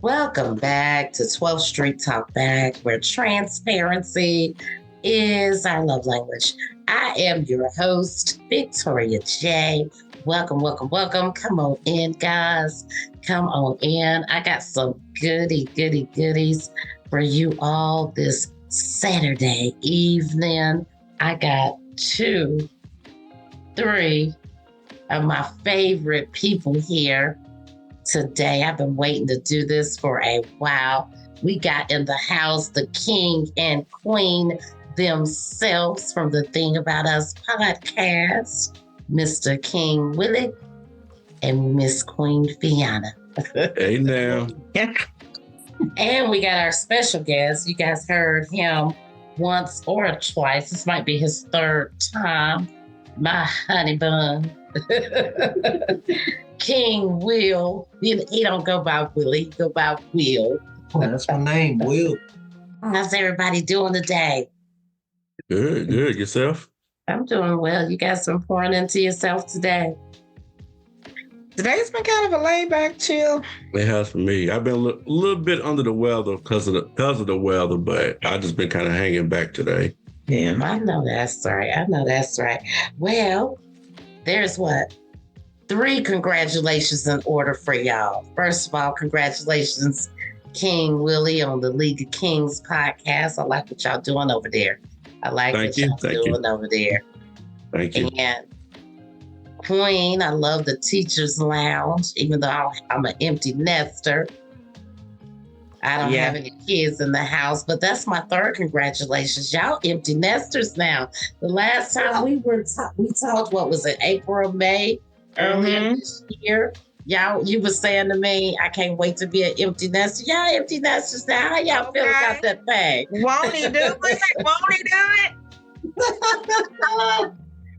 Welcome back to 12th Street Talk Back, where transparency is our love language. I am your host, Victoria J. Welcome, welcome, welcome. Come on in, guys. Come on in. I got some goodies for you all this Saturday evening. I got 2, 3 of my favorite people here today. I've been waiting to do this for a while. We got in the house the king and queen themselves from the Thing About Us podcast, Mr. King Willie and Miss Queen Fiona. Hey now. And we got our special guest. You guys heard him once or twice. This might be his 3rd time. My honey bun. King Will. He don't go by Willie, he go by Will. That's my name, Will. How's everybody doing today? Good. Yourself? I'm doing well. You guys been pouring into yourself today? Today's been kind of a laid-back chill. It has for me. I've been a little bit under the weather because of the weather, but I just been kind of hanging back today. Yeah. I know that's right. Well, there's 3 congratulations in order for y'all. First of all, congratulations, King Willie, on the League of Kings podcast. I like what y'all doing over there. Thank you. Over there. Thank you. And Queen, I love the Teacher's Lounge, even though I'm an empty nester. I don't have any kids in the house, but that's my 3rd congratulations. Y'all empty nesters now. The last time we talked, what was it, April, May, earlier this year? Y'all, you were saying to me, I can't wait to be an empty nester. Y'all empty nesters now. How y'all feel about that thing? Won't he do it? Won't he do it?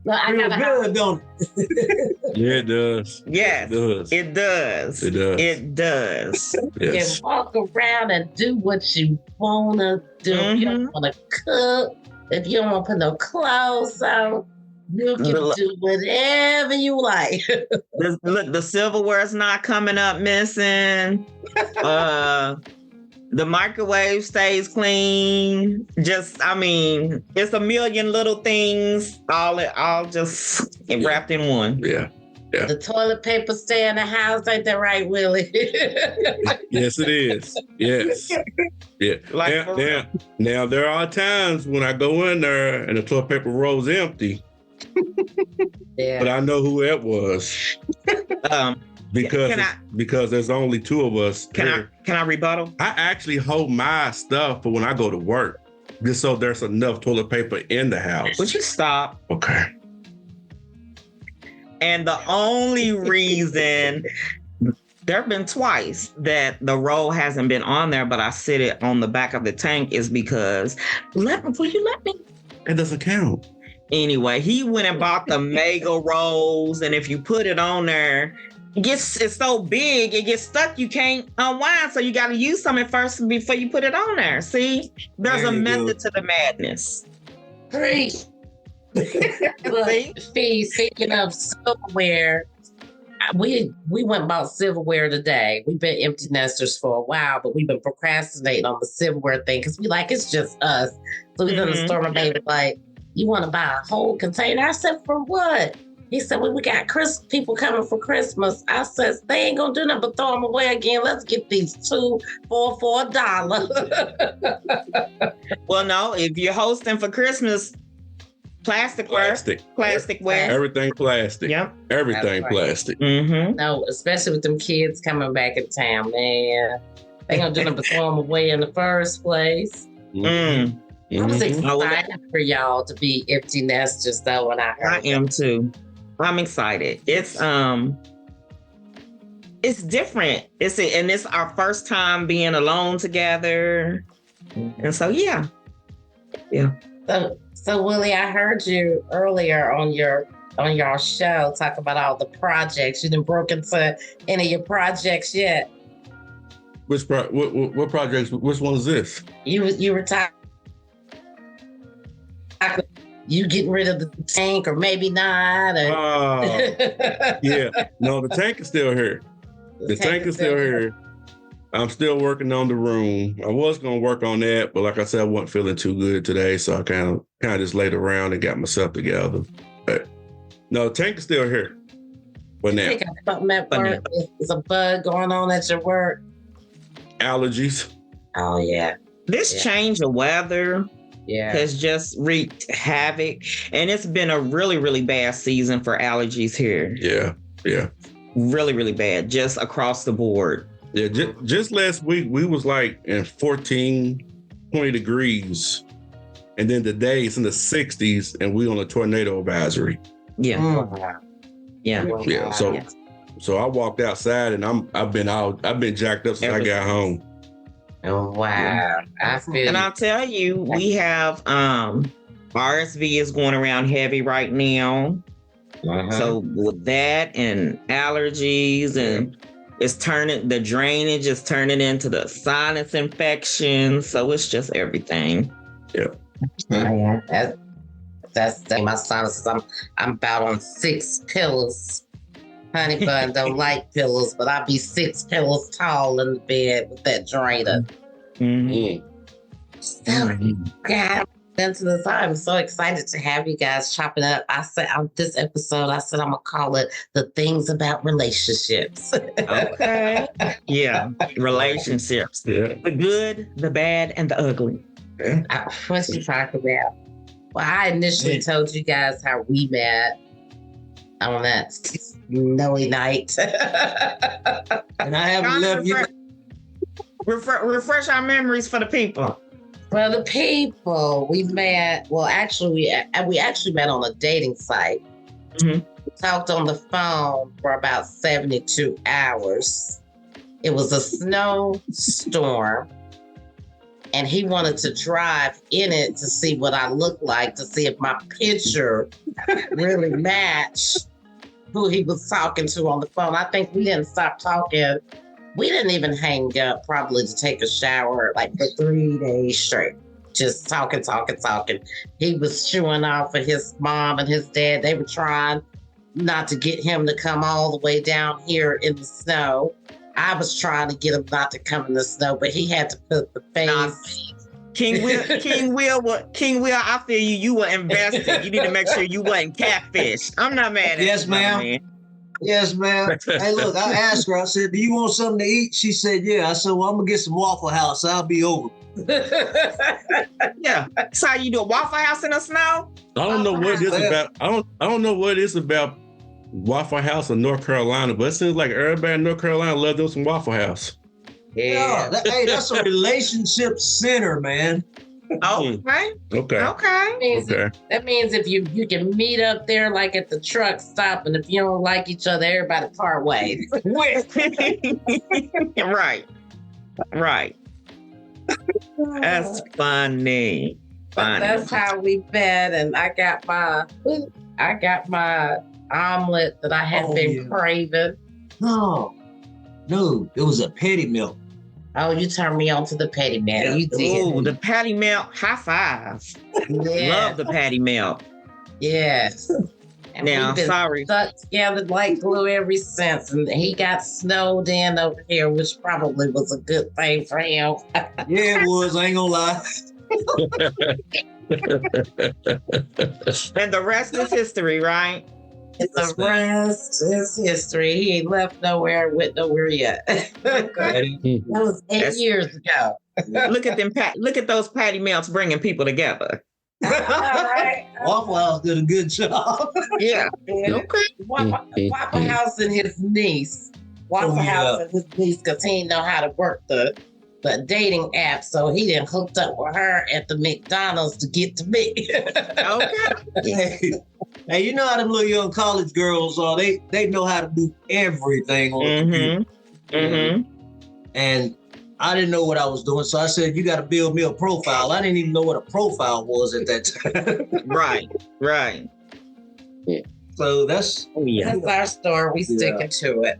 Well, I Feel gotta good, don't it? Yeah, it does. Yes, It does. It does. Yes. can walk around and do what you wanna do. If you don't wanna cook, if you don't wanna put no clothes on, you can do whatever you like. Look, the silverware's not coming up missing. The microwave stays clean. It's a million little things, all just wrapped in one. Yeah. The toilet paper stay in the house, ain't that right, Willie? Yes, it is. Yes. Yeah. Now there are times when I go in there and the toilet paper roll's empty. Yeah. But I know who that was. Because there's only 2 of us. Can I rebuttal? I actually hold my stuff for when I go to work, just so there's enough toilet paper in the house. Would you stop? Okay. And the only reason, there have been twice that the roll hasn't been on there, but I sit it on the back of the tank, is because, will you let me? It doesn't count. Anyway, he went and bought the mega rolls, and if you put it on there, it's so big, it gets stuck, you can't unwind, so you got to use something first before you put it on there. See, there's a method to the madness. Great. Speaking of silverware, we went and bought silverware today. We've been empty nesters for a while, but we've been procrastinating on the silverware thing because we like, it's just us. So we done the store, my baby like, you want to buy a whole container? I said, for what? He said, well, we got people coming for Christmas. I said, they ain't gonna do nothing but throw them away again. Let's get these 2 for $1. Well, no, if you're hosting for Christmas, plasticware. Everything plastic. Yep. Everything plastic. Mm-hmm. No, especially with them kids coming back in town, man. They gonna do nothing but throw them away in the first place. Mm. I was excited for y'all to be empty nesters, though, when I heard I am too. I'm excited. It's different. It's our first time being alone together, and so yeah. So Willie, I heard you earlier on your show talk about all the projects. You didn't broke into any of your projects yet. What projects? Which one is this? You were talking You getting rid of the tank or maybe not? Or... Yeah. No, the tank is still here. The tank is still here. I'm still working on the room. I was going to work on that, but like I said, I wasn't feeling too good today, so I kind of just laid around and got myself together. But no, the tank is still here. But now, something at work. Is a bug going on at your work? Allergies. Oh yeah. This change of weather has just wreaked havoc, and it's been a really, really bad season for allergies here. Yeah. Really, really bad, just across the board. Yeah, just last week, we was like in 14, 20 degrees. And then today it's in the 60s and we on a tornado advisory. Yeah. Yeah. So I walked outside and I've been jacked up since I got home. Oh, wow. I feel and I'll tell you, we have RSV is going around heavy right now. So with that and allergies and the drainage is turning into the sinus infection. So it's just everything. Yeah. That's my sinuses. I'm about on 6 pillows. Honey bun don't like pillows, but I'll be 6 pillows tall in the bed with that drainer. God, into this. I'm so excited to have you guys chopping up. I said on this episode, I'm gonna call it the things about relationships. Okay. Yeah. Relationships. Yeah. The good, the bad, and the ugly. What you talking about? Well, I initially told you guys how we met on that snowy night. And I haven't left you. Refresh our memories for the people. For the people, we met. Well, actually, we actually met on a dating site. We talked on the phone for about 72 hours. It was a snowstorm, and he wanted to drive in it to see what I looked like, to see if my picture really matched who he was talking to on the phone. I think we didn't stop talking. We didn't even hang up probably to take a shower like for 3 days straight. Just talking. He was showing off for his mom and his dad. They were trying not to get him to come all the way down here in the snow. I was trying to get him not to come in the snow, but he had to put the face. King Will, I feel you. You were invested. You need to make sure you wasn't catfish. I'm not mad at Yes, you, ma'am. man. Yes, ma'am. Hey, look, I asked her, I said, do you want something to eat? She said, yeah. I said, well, I'm going to get some Waffle House. I'll be over. Yeah. So how you do a Waffle House in the snow? I don't know what it's about. I don't know what it's about Waffle House in North Carolina, but it seems like everybody in North Carolina love them some Waffle House. Yeah. Hey, that's a relationship center, man. Okay. That means if you can meet up there like at the truck stop, and if you don't like each other, everybody part ways. Right. That's funny. That's how we met, and I got my omelet that I had been craving. No, it was a petty milk. Oh, you turned me on to the patty melt. Yeah. You did. Oh, the patty melt. High five. Yeah. Love the patty melt. Yes. And now, we've been sorry. stuck together like glue ever since. And he got snowed in over here, which probably was a good thing for him. Yeah, it was. I ain't gonna lie. And the rest is history, right? The rest is history. He ain't left nowhere, went nowhere yet. That was 8 years ago. Look at those patty melts bringing people together. All right. Waffle House did a good job. Yeah. Okay. Waffle House and his niece. House and his niece, because he didn't know how to work the dating app, so he didn't hooked up with her at the McDonald's to get to me. Okay. Hey, you know how them little young college girls are? They know how to do everything on the computer. And I didn't know what I was doing, so I said, you got to build me a profile. I didn't even know what a profile was at that time. Right. Yeah. So that's our story. We sticking to it.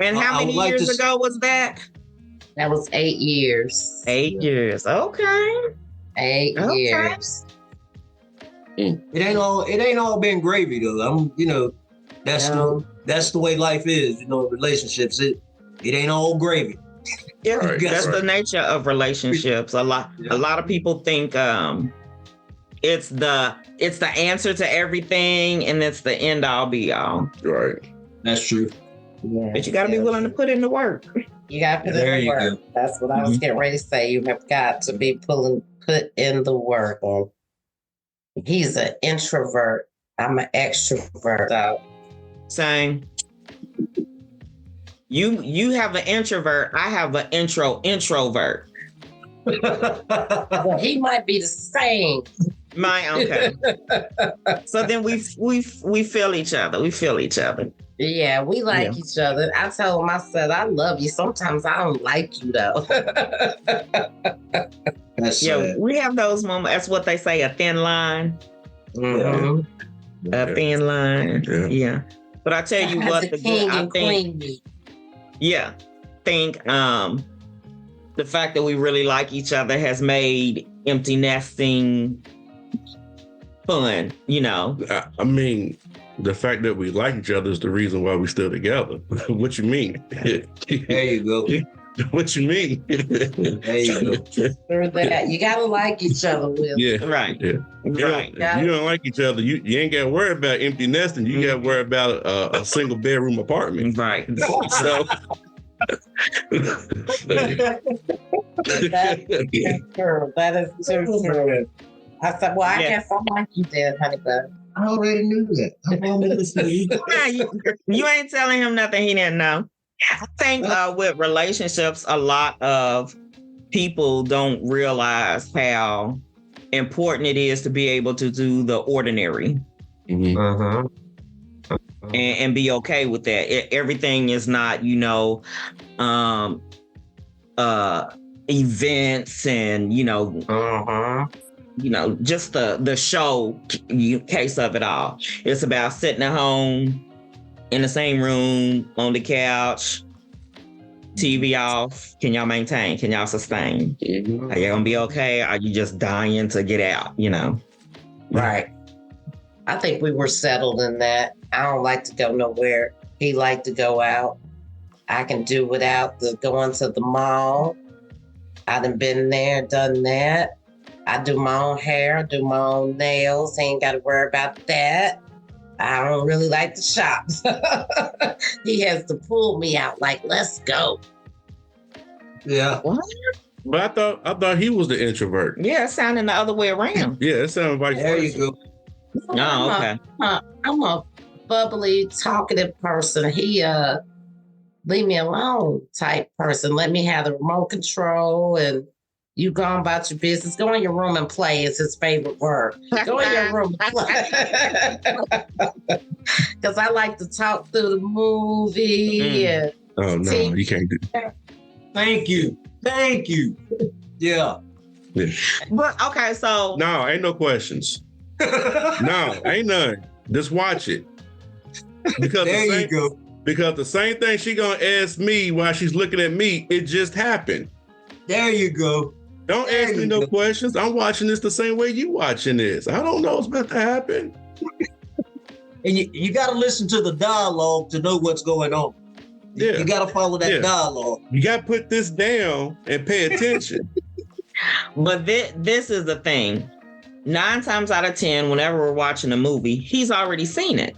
And how many years ago was that? That was 8 years. 8 years. Okay. 8 years. It ain't all been gravy though. That's the way life is. Relationships. It ain't all gravy. Yeah, that's the nature of relationships. A lot of people think it's the answer to everything and it's the end all be all. Right. That's true. Yeah, but you got to be willing to put in the work. You got to put in the work. Go. That's what I was getting ready to say. You have got to be put in the work. And he's an introvert. I'm an extrovert. So. Same. You have an introvert. I have an introvert. Well, he might be the same. Okay. So then we feel each other. We feel each other. Yeah, we like each other. I told him, I said, I love you. Sometimes I don't like you though. We have those moments. That's what they say, a thin line. Mm-hmm. A thin line. Yeah. But I tell you what, think the fact that we really like each other has made empty nesting fun, I mean, the fact that we like each other is the reason why we're still together. What you mean? There you go. What you mean? There you go. Through that, you gotta like each other, Will. Yeah. Right. Yeah. Right. If you don't like each other, you ain't got to worry about empty nesting. You got to worry about a single bedroom apartment. Right. So. That is true. I said, well, I guess I like you then, honey bun. I already knew that. I'm only listening. You ain't telling him nothing he didn't know. I think with relationships, a lot of people don't realize how important it is to be able to do the ordinary. Mm-hmm. And be okay with that. Everything is not, events and, just the show case of it all. It's about sitting at home in the same room on the couch, TV off. Can y'all maintain? Can y'all sustain? Are you gonna be okay? Are you just dying to get out? Right. I think we were settled in that. I don't like to go nowhere. He liked to go out. I can do without going to the mall. I done been there, done that. I do my own hair, do my own nails. Ain't got to worry about that. I don't really like to shop. He has to pull me out like, let's go. Yeah. What? But I thought he was the introvert. Yeah, it sounded the other way around. Yeah, it sounded like there you go. Oh, okay. I'm a bubbly, talkative person. He leave me alone type person. Let me have the remote control and you go on about your business. Go in your room and play is his favorite word. Go in your room and play. Because I like to talk through the movie. And oh, no, TV. You can't do that. Thank you. Yeah. But, okay, so. No, ain't no questions. No, ain't none. Just watch it. Because there you go. Because the same thing she gonna ask me while she's looking at me, it just happened. There you go. Don't ask me no questions. I'm watching this the same way you watching this. I don't know what's about to happen. And you got to listen to the dialogue to know what's going on. Yeah. You got to follow that dialogue. You got to put this down and pay attention. But this is the thing. 9 times out of 10, whenever we're watching a movie, he's already seen it.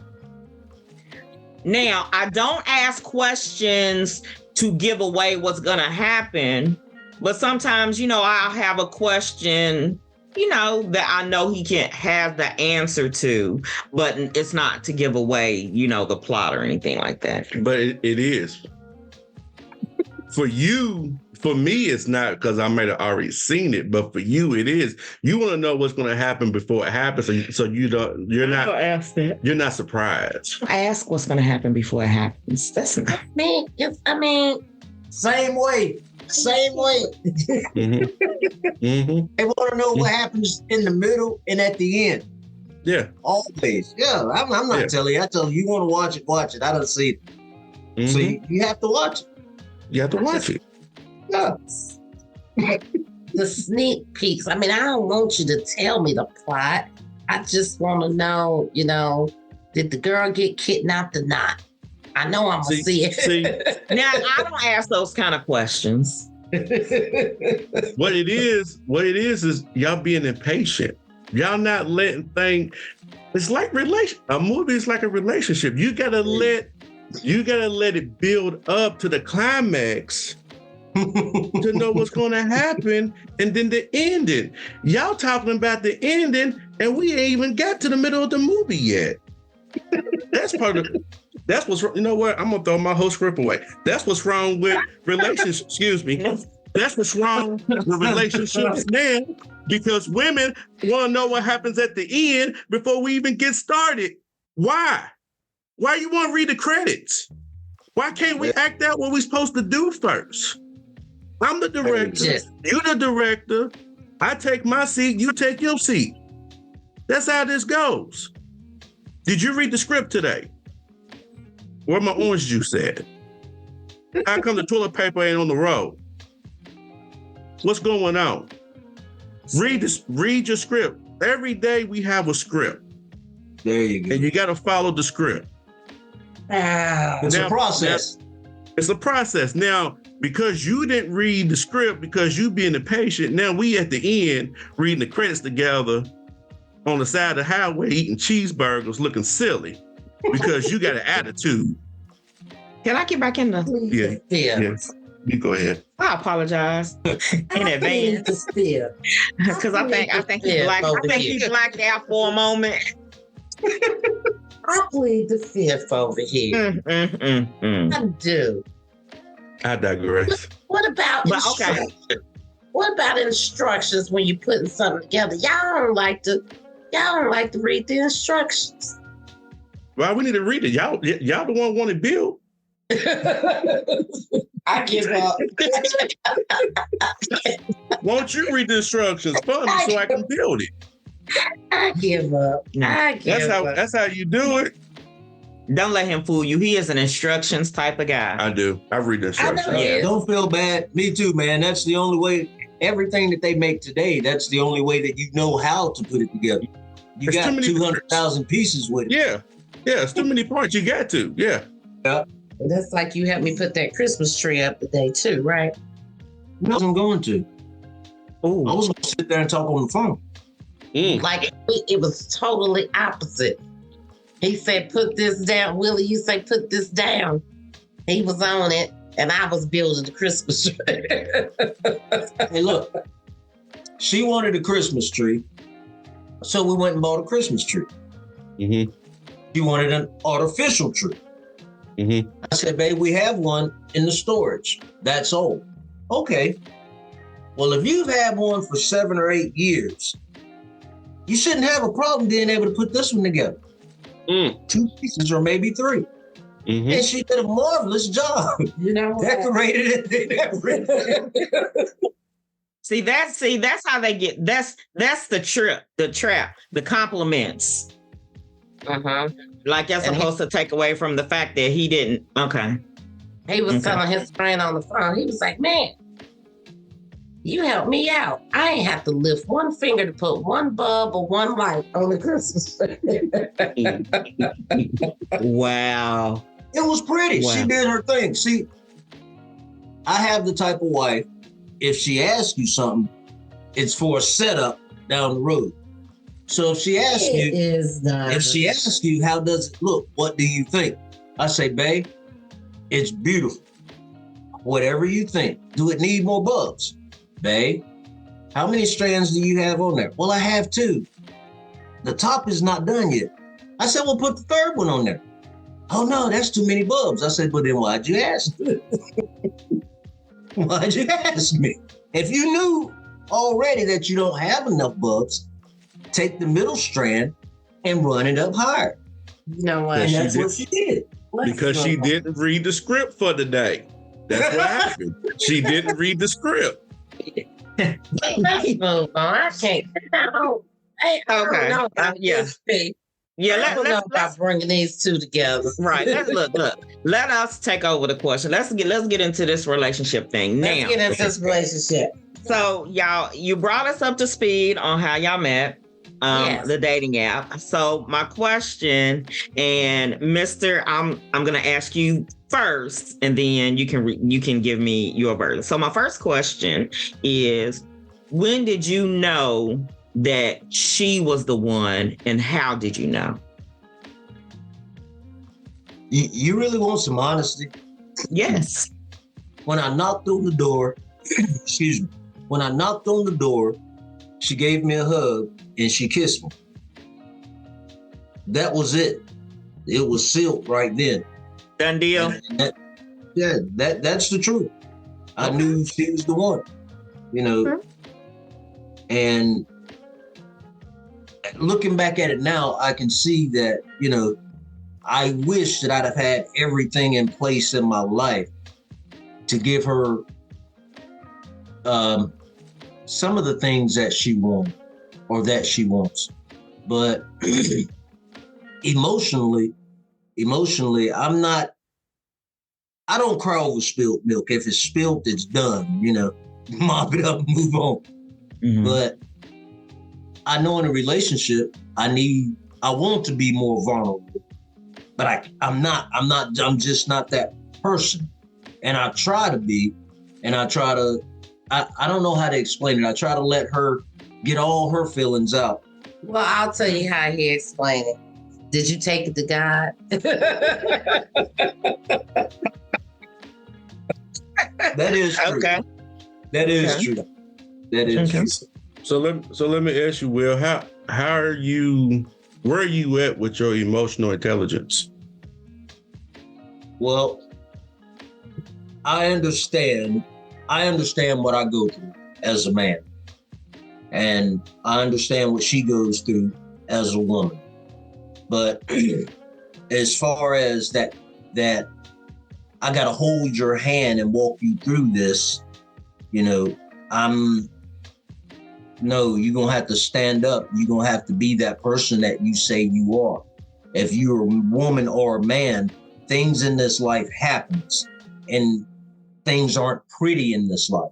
Now, I don't ask questions to give away what's going to happen, but sometimes, I'll have a question, that I know he can't have the answer to, but it's not to give away, the plot or anything like that. But it is. For you, for me, it's not because I might have already seen it, but for you, it is. You want to know what's going to happen before it happens, so you're not surprised. I ask what's going to happen before it happens. That's not me. Same way. Mm-hmm. Mm-hmm. They want to know what happens in the middle and at the end. Yeah. Always. Yeah. I'm not telling you. I tell you want to watch it. I don't see it. Mm-hmm. So you have to watch it. You have to watch it. Yeah. the sneak peeks. I mean, I don't want you to tell me the plot. I just want to know, did the girl get kidnapped or not? I know I'm going to see it. Now, I don't ask those kind of questions. What it is y'all being impatient. Y'all not letting things. It's like a movie is like a relationship. You gotta let it build up to the climax to know what's gonna happen, and then the ending. Y'all talking about the ending, and we ain't even got to the middle of the movie yet. That's what's wrong. You know what? I'm gonna throw my whole script away. That's what's wrong with relationships. Excuse me. That's what's wrong with relationships now, because women want to know what happens at the end before we even get started. Why? Why you want to read the credits? Why can't we act out what we're supposed to do first? I'm the director. You the director. I take my seat. You take your seat. That's how this goes. Did you read the script today? Where my orange juice at? How come the toilet paper ain't on the road? What's going on? Read your script. Every day we have a script. There you go. And you got to follow the script. It's a process. It's a process. Now, because you didn't read the script, because you being impatient, now we at the end reading the credits together on the side of the highway eating cheeseburgers looking silly because you got an attitude. Can I get back in the... Yeah. You go ahead. I apologize in advance because I think he blacked out for a moment. I plead the fifth over here. I do. I digress. What about instructions? What about instructions when you're putting something together? Y'all don't like to read the instructions. Well, we need to read it. Y'all the one want to build. I give up. Won't you read the instructions for me so I can build it? I give up. That's how you do it. Don't let him fool you. He is an instructions type of guy. I do. I read the instructions. Yeah, don't feel bad. Me too, man. That's the only way. Everything that they make today, that's the only way that you know how to put it together. You got 200,000 pieces with it. Yeah. It's too many parts. You got to. Yeah. That's like you helped me put that Christmas tree up today too, right? I wasn't going to. Ooh. I was going to sit there and talk on the phone. Like it was totally opposite. He said, put this down. Willie, you say, put this down. He was on it, and I was building the Christmas tree. Hey, look. She wanted a Christmas tree, so we went and bought a Christmas tree. Mm-hmm. She wanted an artificial tree. Mm-hmm. I said, babe, we have one in the storage. That's old. Okay. Well, if you've had one for 7 or 8 years, you shouldn't have a problem being able to put this one together. 2 pieces or maybe 3. Mm-hmm. And she did a marvelous job. Decorated it. See, that's how they get. That's the trap, the compliments. Like that's supposed to take away from the fact that he didn't. Okay. He was telling his friend on the phone. He was like, "Man, you helped me out. I ain't have to lift one finger to put one bulb or one light on the Christmas tree." Wow. It was pretty. Wow. She did her thing. See, I have the type of wife, if she asks you something, it's for a setup down the road. So if she asks you, how does it look? What do you think? I say, babe, it's beautiful. Whatever you think. Do it need more bulbs? Babe, how many strands do you have on there? Well, I have 2. The top is not done yet. I said, well, put the 3rd one on there. Oh, no, that's too many bulbs. I said, well, then why'd you ask me? Why'd you ask me? If you knew already that you don't have enough bulbs, take the middle strand and run it up higher. You know what? And that's what she did. Because she didn't read the script for the day. That's what happened. She didn't read the script. Let's move on. I can't. I don't know about this thing. Yeah, let's bringing these two together. Right. Look. Let us take over the question. Let's get into this relationship thing now. Let's get into this relationship. So y'all, you brought us up to speed on how y'all met. Yes. The dating app. So my question, and Mr. I'm gonna ask you first, and then you can give me your version. So my first question is, when did you know that she was the one, and how did you know? You really want some honesty? Yes. When I knocked on the door, excuse me. When I knocked on the door, she gave me a hug and she kissed me. That was it. It was sealed right then. Done deal. That's the truth. I knew she was the one, you know. And looking back at it now, I can see that, you know, I wish that I'd have had everything in place in my life to give her some of the things that she wanted or that she wants. But emotionally, I don't cry over spilled milk. If it's spilled, it's done, you know, mop it up and move on. Mm-hmm. But I know in a relationship, I want to be more vulnerable, but I'm just not that person. And I try to be, and I don't know how to explain it. I try to let her get all her feelings out. Well, I'll tell you how he explained it. Did you take it to God? That is true. Okay. That is true. That is true. So let me ask you, Will, where are you at with your emotional intelligence? Well, I understand what I go through as a man. And I understand what she goes through as a woman. But as far as that I got to hold your hand and walk you through this, you know, you're going to have to stand up. You're going to have to be that person that you say you are. If you're a woman or a man, things in this life happens and things aren't pretty in this life,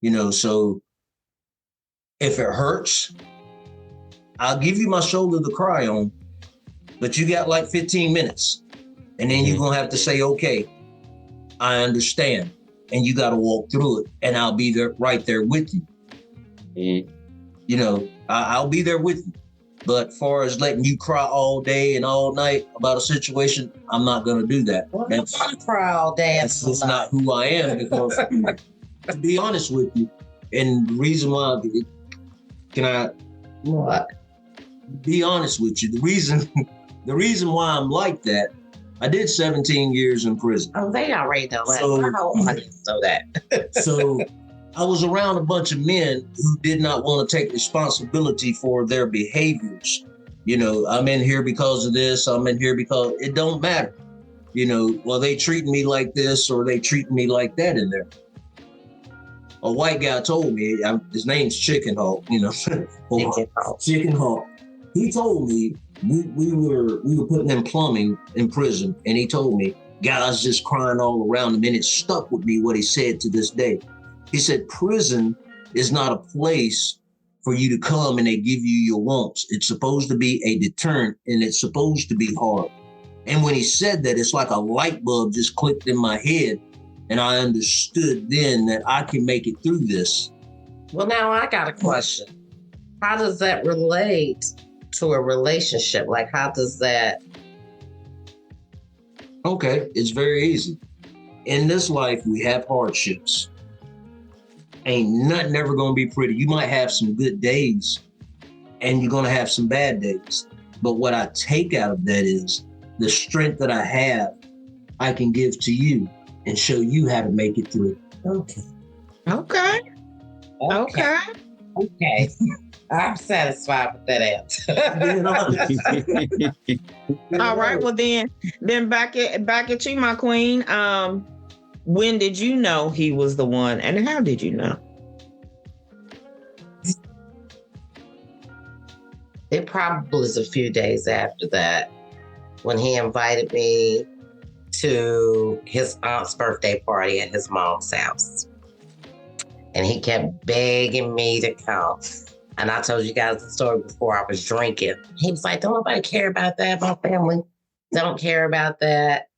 you know, so if it hurts, I'll give you my shoulder to cry on, but you got like 15 minutes and then you're going to have to say, okay, I understand. And you got to walk through it and I'll be there right there with you. Mm-hmm. You know, I'll be there with you. But far as letting you cry all day and all night about a situation, I'm not going to do that. Well, that's cry all day. That's just not who I am. Because to be honest with you, and the reason why, can I be honest with you? The reason why I'm like that, I did 17 years in prison. Oh, they already know that. My whole audience know that. So I was around a bunch of men who did not want to take responsibility for their behaviors. You know, I'm in here because of this. I'm in here because it don't matter. You know, well, they treating me like this or they treating me like that in there. A white guy told me, his name's Chicken Hawk, you know. Chicken Hawk. He told me we were putting in plumbing in prison, and he told me guys just crying all around him, and it stuck with me what he said to this day. He said, prison is not a place for you to come and they give you your wants. It's supposed to be a deterrent and it's supposed to be hard. And when he said that, it's like a light bulb just clicked in my head. And I understood then that I can make it through this. Well, now I got a question. How does that relate to a relationship? Like, how does that? Okay, it's very easy. In this life, we have hardships. Ain't nothing ever going to be pretty. You might have some good days and you're going to have some bad days. But what I take out of that is the strength that I have, I can give to you and show you how to make it through. Okay. I'm satisfied with that answer. All right. Well, then back at you, my queen. When did you know he was the one, and how did you know? It probably was a few days after that when he invited me to his aunt's birthday party at his mom's house. and he kept begging me to come. And I told you guys the story before. I was drinking. He was like, don't nobody care about that. My family don't care about that.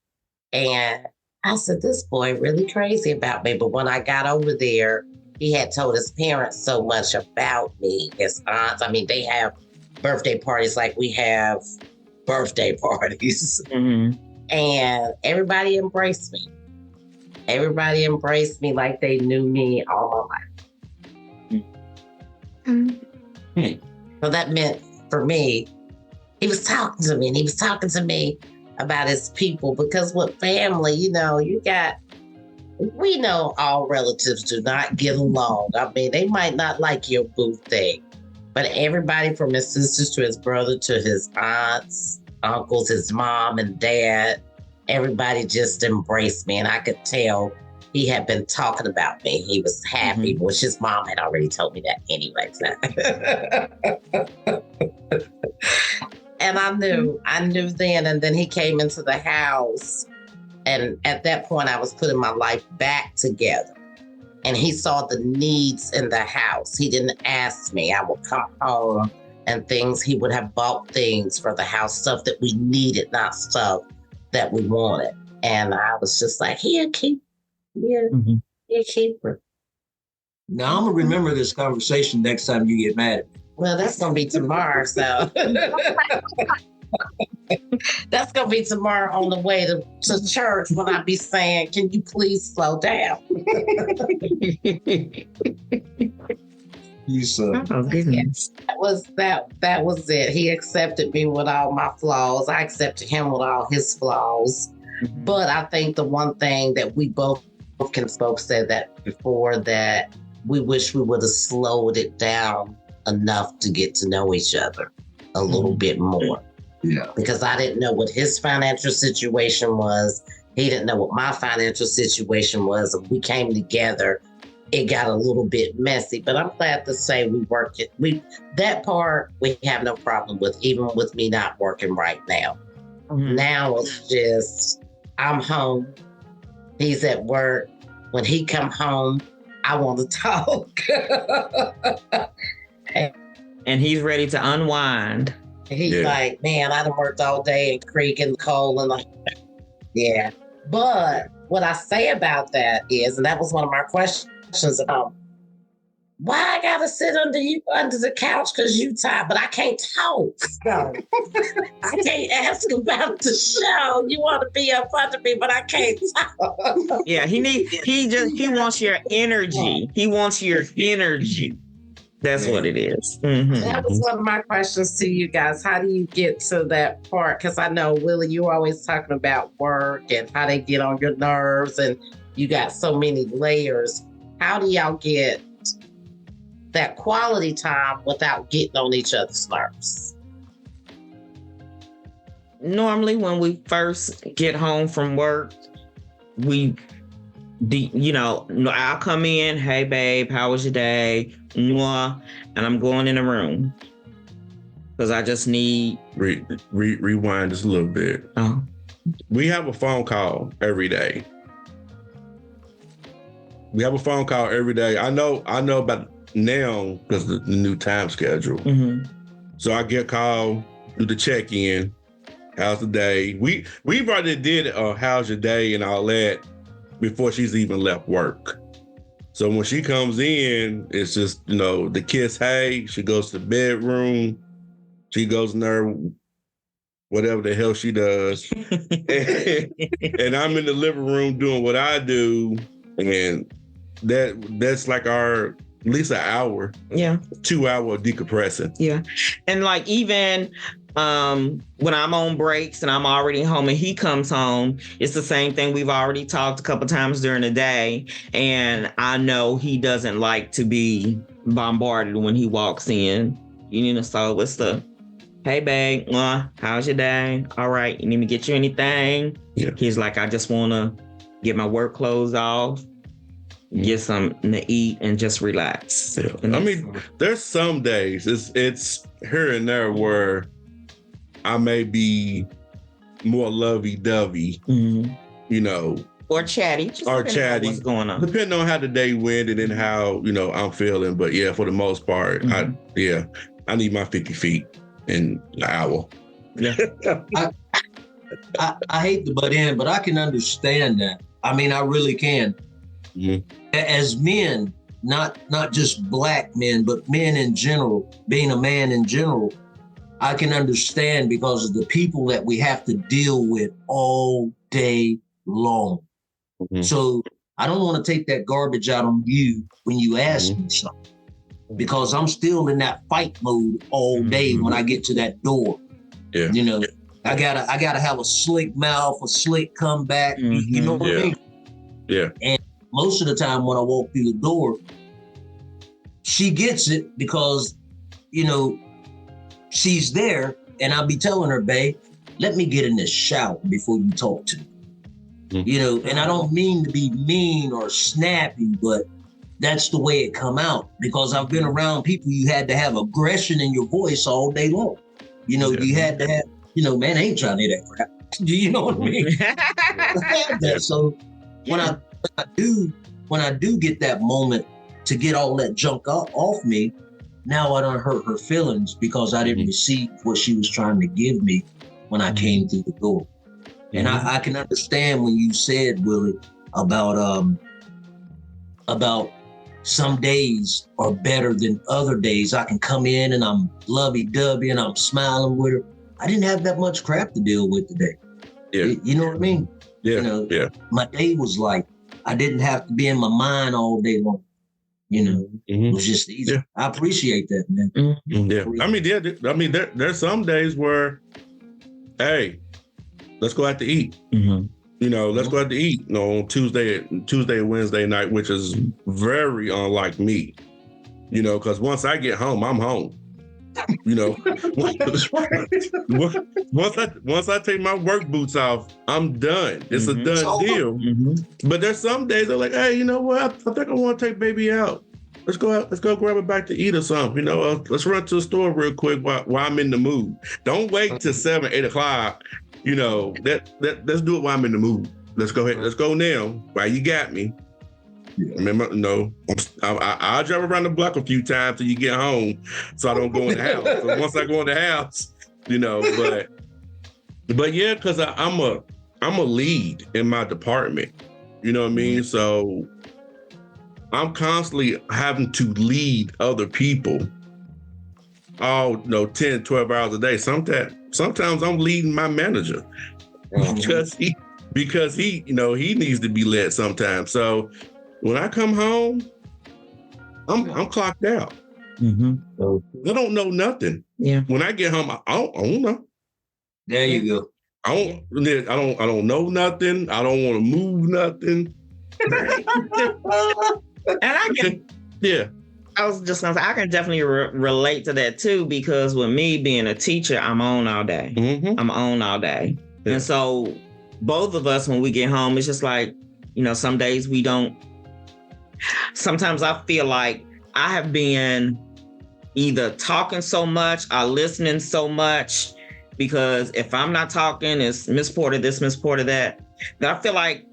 And I said, this boy really crazy about me. But when I got over there, he had told his parents so much about me, his aunts. I mean, they have birthday parties like we have birthday parties. Mm-hmm. And everybody embraced me. Everybody embraced me like they knew me all my life. Mm-hmm. So that meant for me, he was talking to me and he was talking to me about his people, because with family, we know all relatives do not get along. I mean, they might not like your boo thing, but everybody from his sisters to his brother to his aunts, uncles, his mom and dad, everybody just embraced me. And I could tell he had been talking about me. He was happy, which his mom had already told me that anyway. And I knew then. And then he came into the house. And at that point, I was putting my life back together. And he saw the needs in the house. He didn't ask me. I would come home and he would have bought things for the house, stuff that we needed, not stuff that we wanted. And I was just like, here, keep her. Now I'm gonna remember this conversation next time you get mad at me. Well, that's gonna be tomorrow, so that's gonna be tomorrow on the way to church when I be saying, can you please slow down? You son. Oh goodness. That was it. He accepted me with all my flaws. I accepted him with all his flaws. Mm-hmm. But I think the one thing that we both said that before, that we wish we would have slowed it down enough to get to know each other a little bit more. Yeah. Because I didn't know what his financial situation was. He didn't know what my financial situation was. And we came together. It got a little bit messy, but I'm glad to say we worked it. That part we have no problem with, even with me not working right now. Mm-hmm. Now it's just, I'm home. He's at work. When he come home, I want to talk. And he's ready to unwind. He's like, man, I done worked all day and creek and coal and like, yeah. But what I say about that is, and that was one of my questions, why I gotta sit under the couch because you tired, but I can't talk. So I can't ask about the show. You want to be up under me, but I can't talk. Yeah, he wants your energy. He wants your energy. That's what it is. Mm-hmm. That was one of my questions to you guys. How do you get to that part? Because I know, Willie, you're always talking about work and how they get on your nerves, and you got so many layers. How do y'all get that quality time without getting on each other's nerves? Normally, when we first get home from work, I'll come in, hey babe, how was your day? Mwah, and I'm going in the room because I just need rewind just a little bit. Oh. We have a phone call every day. I know about now because the new time schedule. Mm-hmm. So I get a call, do the check-in. How's the day? We've already did how's your day and all that before she's even left work. So when she comes in, it's just, the kiss, hey, she goes to the bedroom, she goes in there, whatever the hell she does. and I'm in the living room doing what I do. And that's like at least an hour. Yeah. 2 hour decompressing. Yeah. And like even when I'm on breaks and I'm already home and he comes home, it's the same thing. We've already talked a couple times during the day, and I know he doesn't like to be bombarded when he walks in. So it's the, hey babe, how's your day? All right, you need me to get you anything? Yeah. He's like, I just want to get my work clothes off, get something to eat, and just relax. Yeah. I mean, there's some days it's here and there where I may be more lovey-dovey, mm-hmm. Or chatty. Just or depending on chatty. what's going on. Depending on how the day went and then how, I'm feeling. But yeah, for the most part, I need my 50 feet in an hour. Yeah. I hate to butt in, but I can understand that. I mean, I really can. Mhm. As men, not just black men, but men in general, being a man in general, I can understand because of the people that we have to deal with all day long. Mhm. So I don't want to take that garbage out on you when you ask me something, because I'm still in that fight mode all day when I get to that door. Yeah. I gotta have a slick mouth, a slick comeback. You know what I mean? Yeah. And most of the time when I walk through the door, she gets it because, she's there, and I'll be telling her, babe, let me get in this shower before you talk to me. And I don't mean to be mean or snappy, but that's the way it come out, because I've been around people you had to have aggression in your voice all day long. You had to have, man, I ain't trying to hear that crap. You know what I mean? So when I do get that moment to get all that junk off me, now I don't hurt her feelings because I didn't receive what she was trying to give me when I came through the door. And I can understand when you said, Willie, about some days are better than other days. I can come in and I'm lovey-dovey and I'm smiling with her. I didn't have that much crap to deal with today. Yeah. You know what I mean? Yeah. My day was like, I didn't have to be in my mind all day long. It was just easy. Yeah. I appreciate that, man. Yeah. There's some days where, hey, let's go out to eat. Let's go out to eat on Tuesday and Wednesday night, which is very unlike me, because once I get home, I'm home. Once I take my work boots off, I'm done. It's a done deal. But there's some days they're like, hey, you know what? I think I want to take baby out. Let's go out. Let's go grab a bite to eat or something. Let's run to the store real quick while I'm in the mood. Don't wait till 7, 8 o'clock. Let's do it while I'm in the mood. Let's go ahead. Let's go now. While you got me. Yeah. Remember, I'll drive around the block a few times till you get home, so I don't go in the house. So once I go in the house, but yeah, because I'm a lead in my department. You know what I mean? So I'm constantly having to lead other people. 10, 12 hours a day. Sometimes I'm leading my manager because he needs to be led sometimes. So when I come home, I'm clocked out. I don't know nothing. Yeah. When I get home, I don't know. There you go. I don't know nothing. I don't want to move nothing. And I was just gonna say, I can definitely relate to that too, because with me being a teacher, I'm on all day. I'm on all day. Yeah. And so both of us, when we get home, it's just like, some days we don't. Sometimes I feel like I have been either talking so much or listening so much, because if I'm not talking, it's Miss Porter this, Miss Porter that. Then I feel like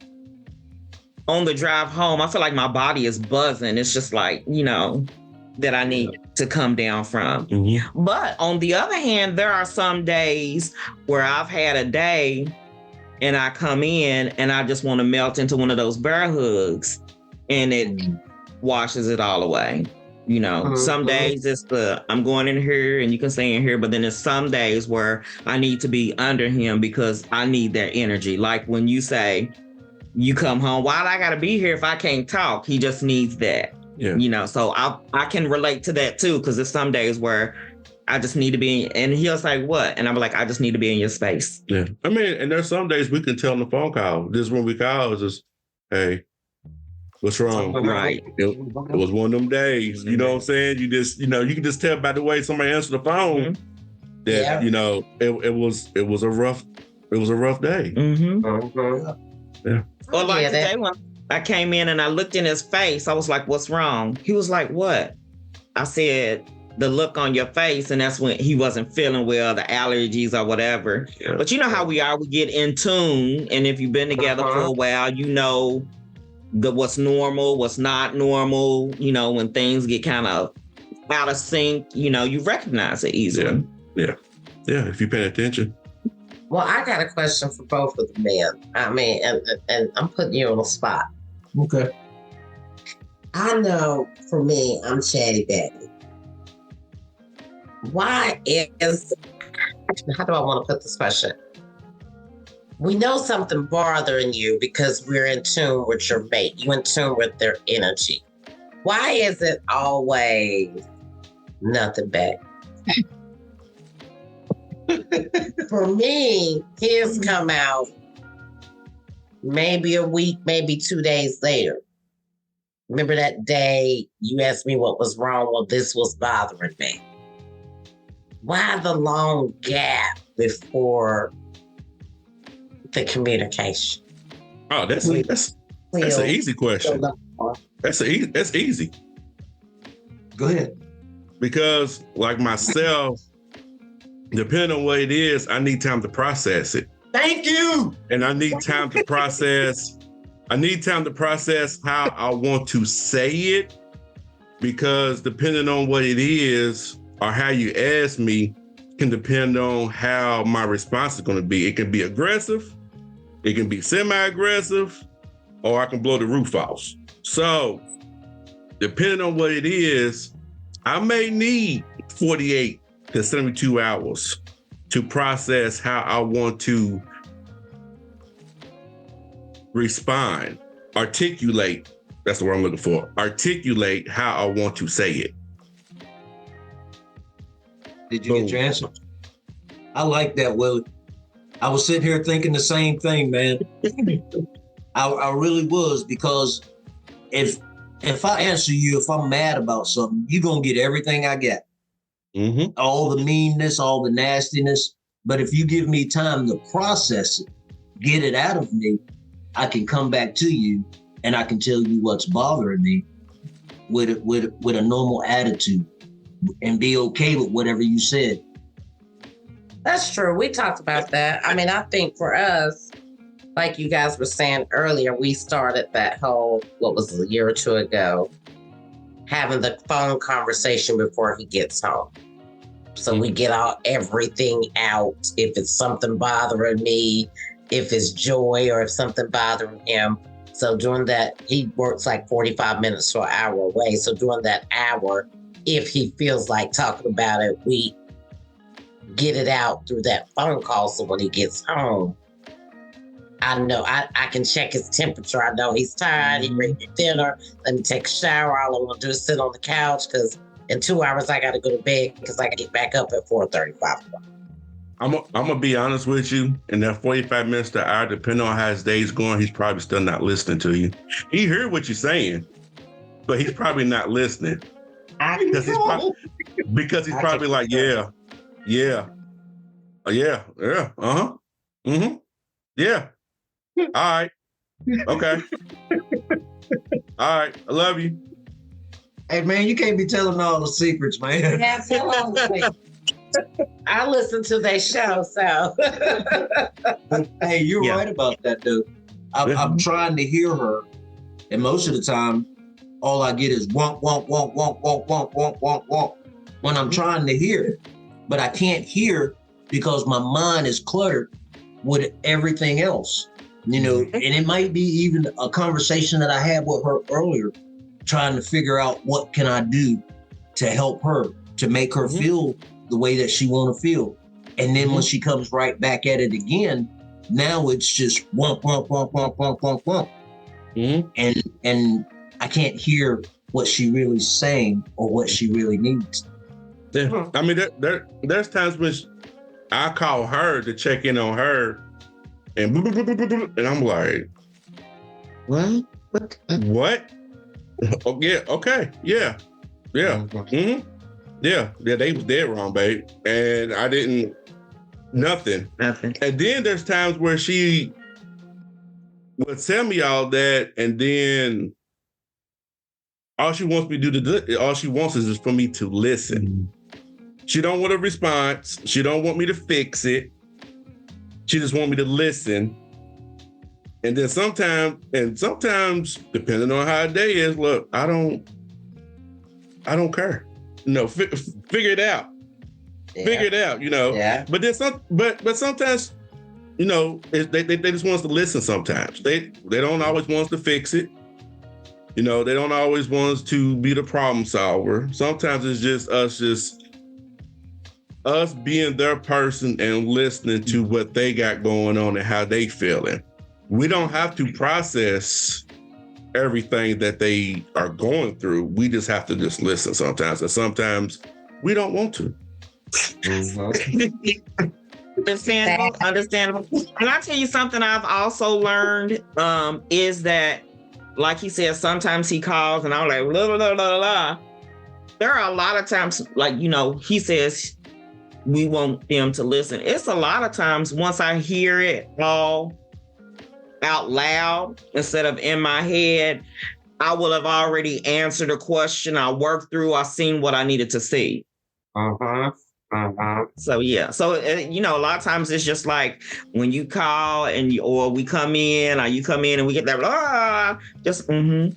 on the drive home, I feel like my body is buzzing. It's just like, that I need to come down from. But on the other hand, there are some days where I've had a day and I come in and I just want to melt into one of those bear hugs, and it washes it all away. Some days it's I'm going in here and you can stay in here, but then there's some days where I need to be under him because I need that energy. Like when you say, you come home, why do I got to be here if I can't talk? He just needs that. Yeah. So I can relate to that too, because there's some days where I just need to be and he was like, what? And I'm like, I just need to be in your space. Yeah. And there's some days we can tell on the phone call. This when we call is just, hey, what's wrong? Right. It was one of them days. You know what I'm saying? You just, you can just tell by the way somebody answered the phone that, it was a rough day. Yeah. Well, like today when I came in and I looked in his face, I was like, what's wrong? He was like, what? I said, the look on your face, and that's when he wasn't feeling well, the allergies or whatever. Yeah. But you know how we are, we get in tune, and if you've been together for a while, you know what's normal, what's not normal. You know, when things get kind of out of sync, you know, you recognize it easily. Yeah, if you pay attention. Well, I got a question for both of the men. I mean, and I'm putting you on the spot. Okay. I know for me, I'm chatty Betty. Why is, how do I want to put this question? We know something bothering you because we're in tune with your mate. You're in tune with their energy. Why is it always nothing bad? For me, his come out maybe a week, maybe 2 days later. Remember that day you asked me what was wrong? Well, this was bothering me. Why the long gap before the communication? Oh, that's an easy question. That's easy. Go ahead. Because like myself, depending on what it is, I need time to process it. Thank you. And I need time to process. I need time to process how I want to say it, because depending on what it is or how you ask me can depend on how my response is going to be. It can be aggressive, it can be semi-aggressive, or I can blow the roof off. So depending on what it is, I may need 48 to 72 hours to process how I want to respond, articulate. That's the word I'm looking for. Articulate how I want to say it. Did you get your answer? I like that, Willie. I was sitting here thinking the same thing, man. I really was, because if I answer you, if I'm mad about something, you're going to get everything I got. Mm-hmm. All the meanness, all the nastiness. But if you give me time to process it, get it out of me, I can come back to you and I can tell you what's bothering me with a normal attitude and be okay with whatever you said. That's true. We talked about that. I mean, I think for us, like you guys were saying earlier, we started that whole, what was it, a year or two ago, having the phone conversation before he gets home. So we get everything out. If it's something bothering me, if it's joy, or if something bothering him. So during that, he works like 45 minutes to an hour away. So during that hour, if he feels like talking about it, we get it out through that phone call. So when he gets home, I know I can check his temperature. I know he's tired. He ready for dinner. Let me take a shower. All I want to do is sit on the couch, because in 2 hours I got to go to bed because I get back up at 4:35. I'm gonna be honest with you. In that 45 minutes to hour, depending on how his day's going, he's probably still not listening to you. He heard what you're saying, but he's probably not listening. Because he's probably like, yeah, mm-hmm, yeah. All right, okay, all right. I love you. Hey man, you can't be telling all the secrets, man. Yeah, tell all the secrets. I listen to their show, so. Hey, you're right about that, though. I'm trying to hear her, and most of the time, all I get is wonk, wonk, wonk, wonk, wonk, wonk, wonk, wonk, wonk, when I'm trying to hear it. But I can't hear because my mind is cluttered with everything else, you know, and it might be even a conversation that I had with her earlier, trying to figure out what can I do to help her, to make her feel the way that she want to feel. And then when she comes right back at it again, now it's just womp, womp, womp, womp, womp, womp, womp. And I can't hear what she really saying or what she really needs. Yeah. I mean, there's times when I call her to check in on her, and I'm like, What? What? Oh, yeah, okay, yeah. Mm-hmm. Yeah, they was dead wrong, babe. And I didn't, nothing. And then there's times where she would tell me all that, and then all she wants me to do, all she wants is just for me to listen. She don't want a response. She don't want me to fix it. She just want me to listen. And then sometimes, depending on how the day is, look, I don't care. Figure it out. Yeah. Figure it out, Yeah. But then sometimes, they just want us to listen sometimes. They don't always want us to fix it. They don't always want us to be the problem solver. Sometimes it's just us being their person and listening to what they got going on and how they feeling. We don't have to process everything that they are going through. We just have to just listen sometimes. And sometimes we don't want to. Understandable. And I tell you something I've also learned is that, like he said, sometimes he calls and I'm like, blah, blah, blah, blah, blah. There are a lot of times, like, he says we want them to listen. It's a lot of times once I hear it all out loud instead of in my head, I will have already answered a question. I worked through, I seen what I needed to see. So yeah. So a lot of times it's just like when you call or we come in, or you come in and we get that just one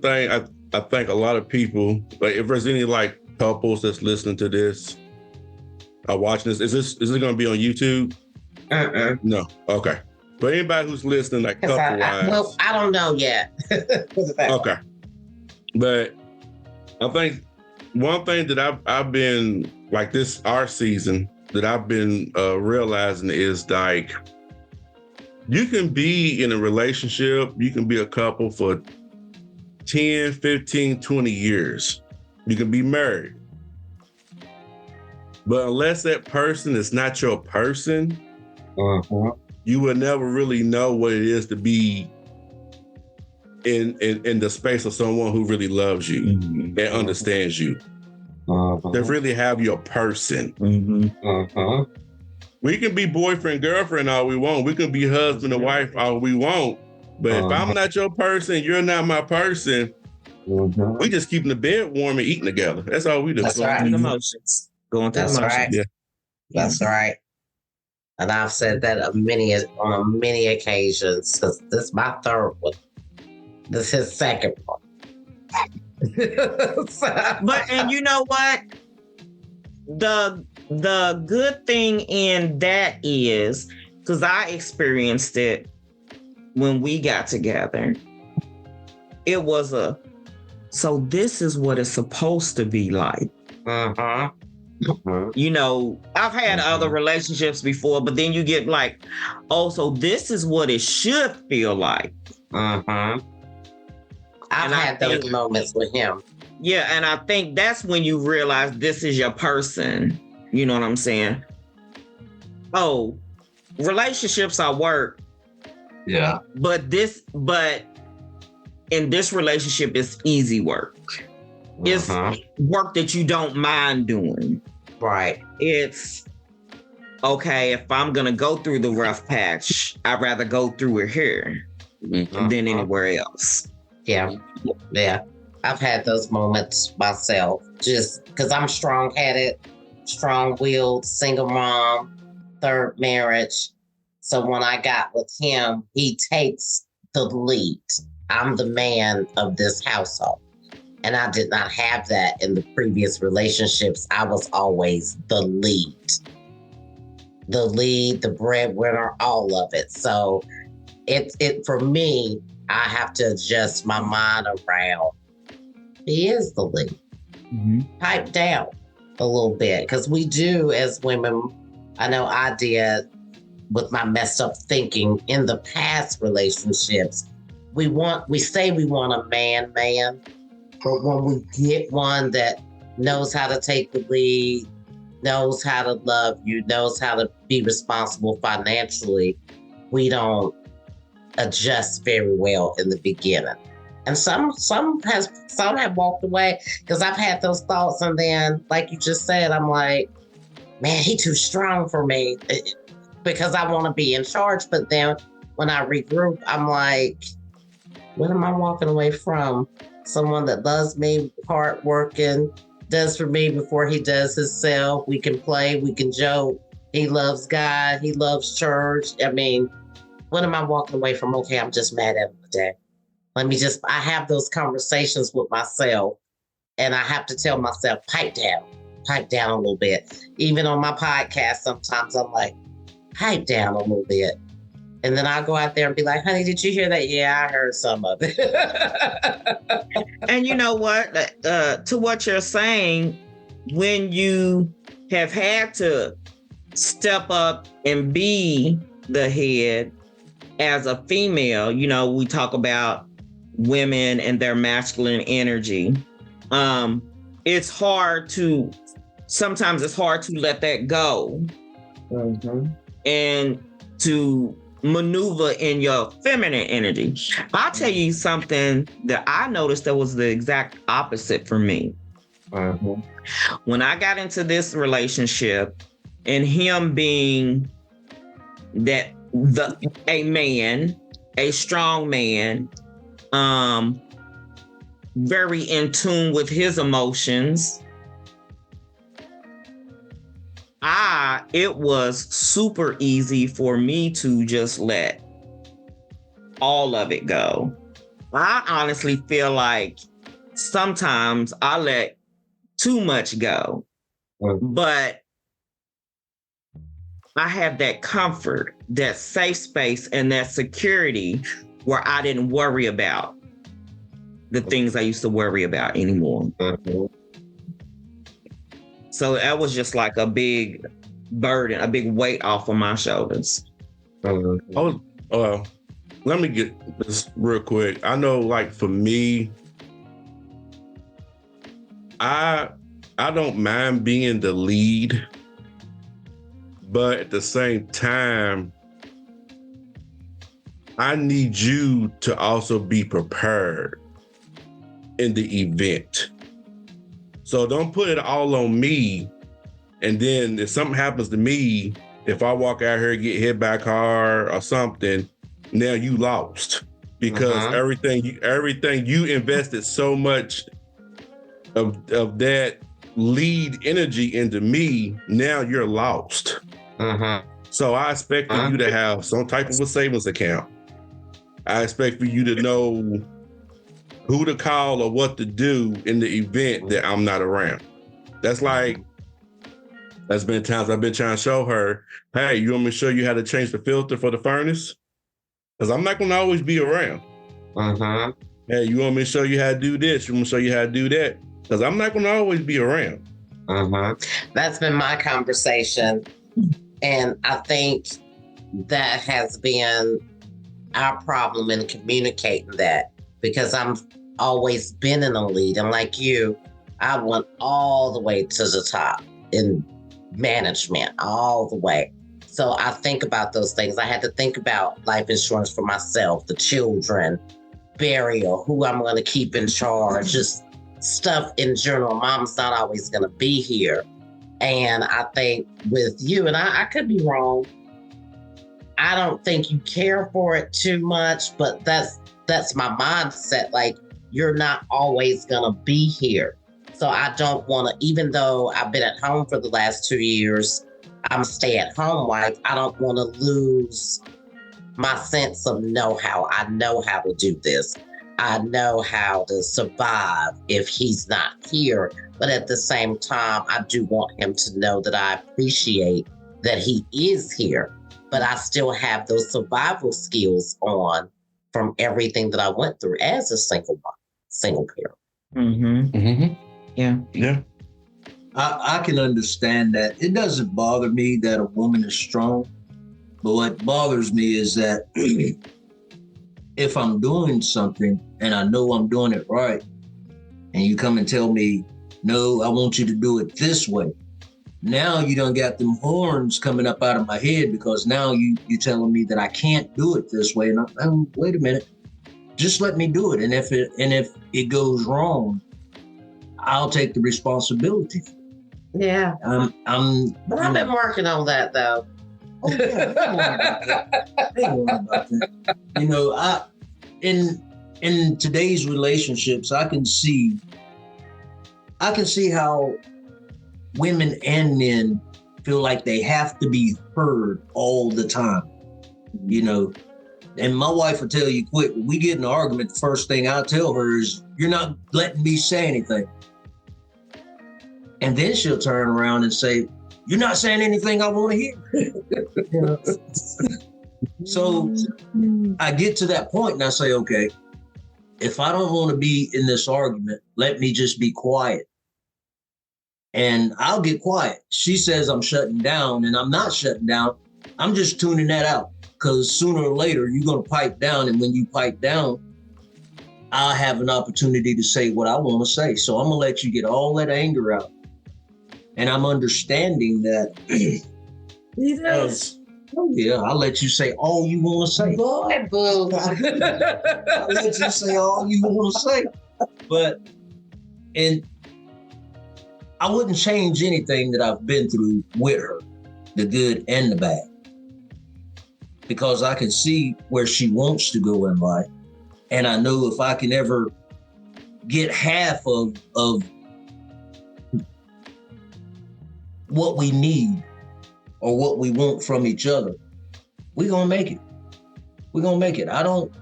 thing I think a lot of people, like, if there's any like couples that's listening to this, are watching this, is it going to be on YouTube? No. Okay. But anybody who's listening, like couple wise, I don't know yet. Okay. But I think one thing that I've been like our season that I've been realizing is like, you can be in a relationship, you can be a couple for 10, 15, 20 years. You can be married. But unless that person is not your person, you will never really know what it is to be in the space of someone who really loves you and understands you. They really have your person. We can be boyfriend, girlfriend all we want. We can be husband and wife all we want. But if I'm not your person, you're not my person, we just keeping the bed warm and eating together. That's all we do. That's right. Emotions. Going through emotions. Right. Yeah. That's right. And I've said that on many occasions, because this is my third one. This is his second one. And you know what? The good thing in that is, because I experienced it when we got together, it was so this is what it's supposed to be like. I've had other relationships before, but then you get like, oh, so this is what it should feel like. I've had those moments with him. Yeah, and I think that's when you realize this is your person. You know what I'm saying? Oh, relationships are work. Yeah. But in this relationship, it's easy work. It's work that you don't mind doing. Right. It's okay, if I'm going to go through the rough patch, I'd rather go through it here than anywhere else. Yeah. Yeah. I've had those moments myself, just because I'm strong-headed, strong-willed, single mom, third marriage. So when I got with him, he takes the lead. I'm the man of this household. And I did not have that in the previous relationships. I was always the lead. The lead, the breadwinner, all of it. So it for me, I have to adjust my mind around. He is the lead. Pipe down a little bit. Because we do, as women, I know I did with my messed up thinking in the past relationships. We say we want a man, but when we get one that knows how to take the lead, knows how to love you, knows how to be responsible financially, we don't adjust very well in the beginning. And some have walked away because I've had those thoughts, and then, like you just said, I'm like, man, he too strong for me because I want to be in charge. But then when I regroup, I'm like, What am I walking away from? Someone that loves me, hardworking, does for me before he does himself. We can play, we can joke. He loves God, he loves church. I mean, what am I walking away from? Okay, I'm just mad at him today. I have those conversations with myself, and I have to tell myself, pipe down a little bit. Even on my podcast, sometimes I'm like, pipe down a little bit. And then I'll go out there and be like, honey, did you hear that? Yeah, I heard some of it. And you know what? To what you're saying, when you have had to step up and be the head as a female, we talk about women and their masculine energy. Sometimes it's hard to let that go. Mm-hmm. And to maneuver in your feminine energy. I'll tell you something that I noticed that was the exact opposite for me. Mm-hmm. When I got into this relationship and him being a man, a strong man, very in tune with his emotions, it was super easy for me to just let all of it go. I honestly feel like sometimes I let too much go, but I have that comfort, that safe space, and that security where I didn't worry about the things I used to worry about anymore. Mm-hmm. So that was just like a big burden, a big weight off of my shoulders. Mm-hmm. Let me get this real quick. I know, like, for me, I don't mind being the lead, but at the same time, I need you to also be prepared in the event. So don't put it all on me. And then if something happens to me, if I walk out here and get hit by a car or something, now you lost. Because everything you invested so much of that lead energy into me, now you're lost. So I expect for you to have some type of a savings account. I expect for you to know who to call or what to do in the event that I'm not around. There's been times I've been trying to show her, hey, you want me to show you how to change the filter for the furnace? Because I'm not going to always be around. Hey, you want me to show you how to do this? You want me to show you how to do that? Because I'm not going to always be around. That's been my conversation. And I think that has been our problem in communicating that, because I'm always been in a lead. And like you, I went all the way to the top in management, all the way. So I think about those things. I had to think about life insurance for myself, the children, burial, who I'm going to keep in charge, just stuff in general. Mom's not always going to be here. And I think with you, and I could be wrong, I don't think you care for it too much, but that's my mindset. Like, you're not always going to be here. So I don't want to, even though I've been at home for the last 2 years, I'm a stay-at-home wife, I don't want to lose my sense of know-how. I know how to do this. I know how to survive if he's not here. But at the same time, I do want him to know that I appreciate that he is here. But I still have those survival skills on from everything that I went through as a single parent. Yeah. I can understand that. It doesn't bother me that a woman is strong, but what bothers me is that if I'm doing something and I know I'm doing it right, and you come and tell me, no, I want you to do it this way. Now you done got them horns coming up out of my head, because now you're telling me that I can't do it this way. And I'm wait a minute, just let me do it. And if it goes wrong, I'll take the responsibility. Yeah. But I've been working on that though. Oh, yeah, don't worry about that. You know, in today's relationships, I can see how women and men feel like they have to be heard all the time, you know. And my wife will tell you quick, when we get in an argument, the first thing I tell her is, you're not letting me say anything. And then she'll turn around and say, you're not saying anything I want to hear. You know? So I get to that point and I say, okay, if I don't want to be in this argument, let me just be quiet. And I'll get quiet. She says I'm shutting down, and I'm not shutting down. I'm just tuning that out, because sooner or later you're going to pipe down. And when you pipe down, I'll have an opportunity to say what I want to say. So I'm going to let you get all that anger out. And I'm understanding that. Oh, yeah, I'll let you say all you want to say. Boy, boo. I'll let you say all you want to say. And I wouldn't change anything that I've been through with her, the good and the bad, because I can see where she wants to go in life. And I know if I can ever get half of what we need or what we want from each other, we're going to make it. We're going to make it. I don't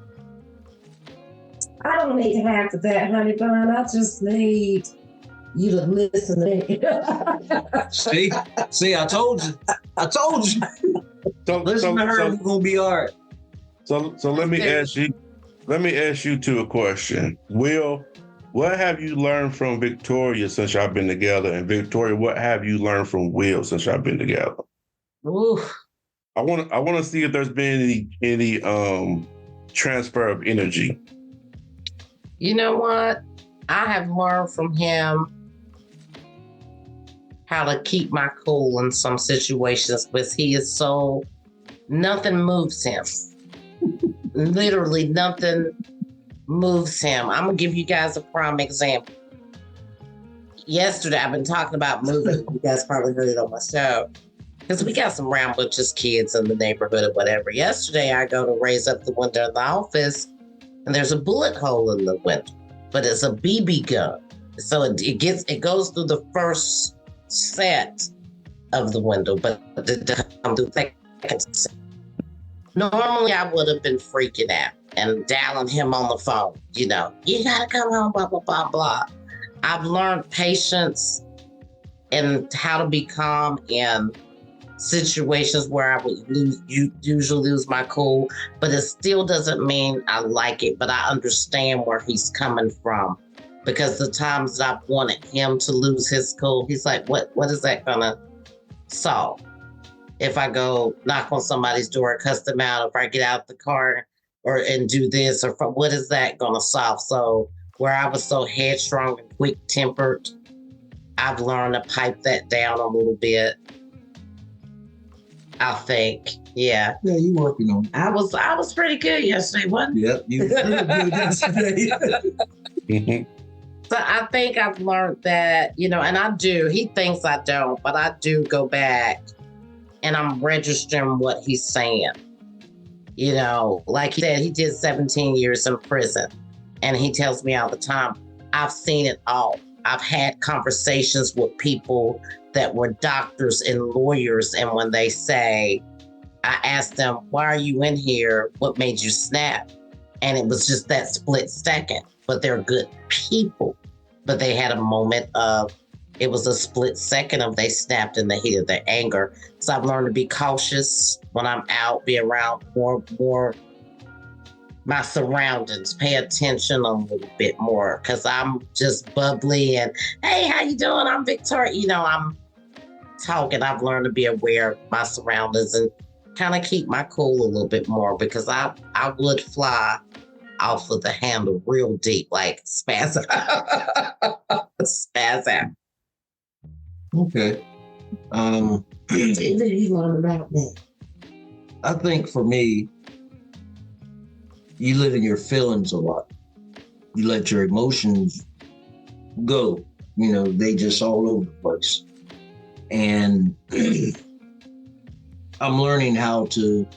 need half of that, honey bun. I just need you to listen to me. See, I told you. So, Listen to her, we're going to be all right. So let me ask you two a question. Will, what have you learned from Victoria since y'all been together? And Victoria, what have you learned from Will since y'all been together? Oof. I want to see if there's been any transfer of energy. You know what? I have learned from him how to keep my cool in some situations, because he is so, nothing moves him. Literally nothing moves him. I'm gonna give you guys a prime example. Yesterday, I've been talking about moving. You guys probably heard it on my show, because we got some rambunctious kids in the neighborhood or whatever. Yesterday, I go to raise up the window in the office, and there's a bullet hole in the window, but it's a BB gun. So it goes through the first set of the window, but it doesn't come through the second set. Normally, I would have been freaking out and dialing him on the phone. You know, you gotta come home, blah, blah, blah, blah. I've learned patience and how to be calm in situations where I would usually lose my cool, but it still doesn't mean I like it, but I understand where he's coming from, because the times that I've wanted him to lose his cool, he's like, what is that gonna solve? If I go knock on somebody's door, cuss them out, if I get out the car and do this, or what is that gonna solve? So where I was so headstrong and quick-tempered, I've learned to pipe that down a little bit. I think, yeah. Yeah, you working on it. I was pretty good yesterday, wasn't I? Yep, you were pretty good yesterday. So I think I've learned that, you know, and I do. He thinks I don't, but I do go back and I'm registering what he's saying. You know, like he said, he did 17 years in prison. And he tells me all the time, I've seen it all. I've had conversations with people that were doctors and lawyers. And when they say, I asked them, why are you in here? What made you snap? And it was just that split second. But they're good people. But they had a moment of, it was a split second of they snapped in the heat of their anger. So I've learned to be cautious when I'm out, be around more my surroundings, pay attention a little bit more, because I'm just bubbly and, hey, how you doing? I'm Victoria. You know, I'm talking. I've learned to be aware of my surroundings and kind of keep my cool a little bit more, because I would fly off of the handle real deep, like spaz out. Okay. You learn about me. I think for me, you live in your feelings a lot. You let your emotions go. You know, they just all over the place. And I'm learning how to,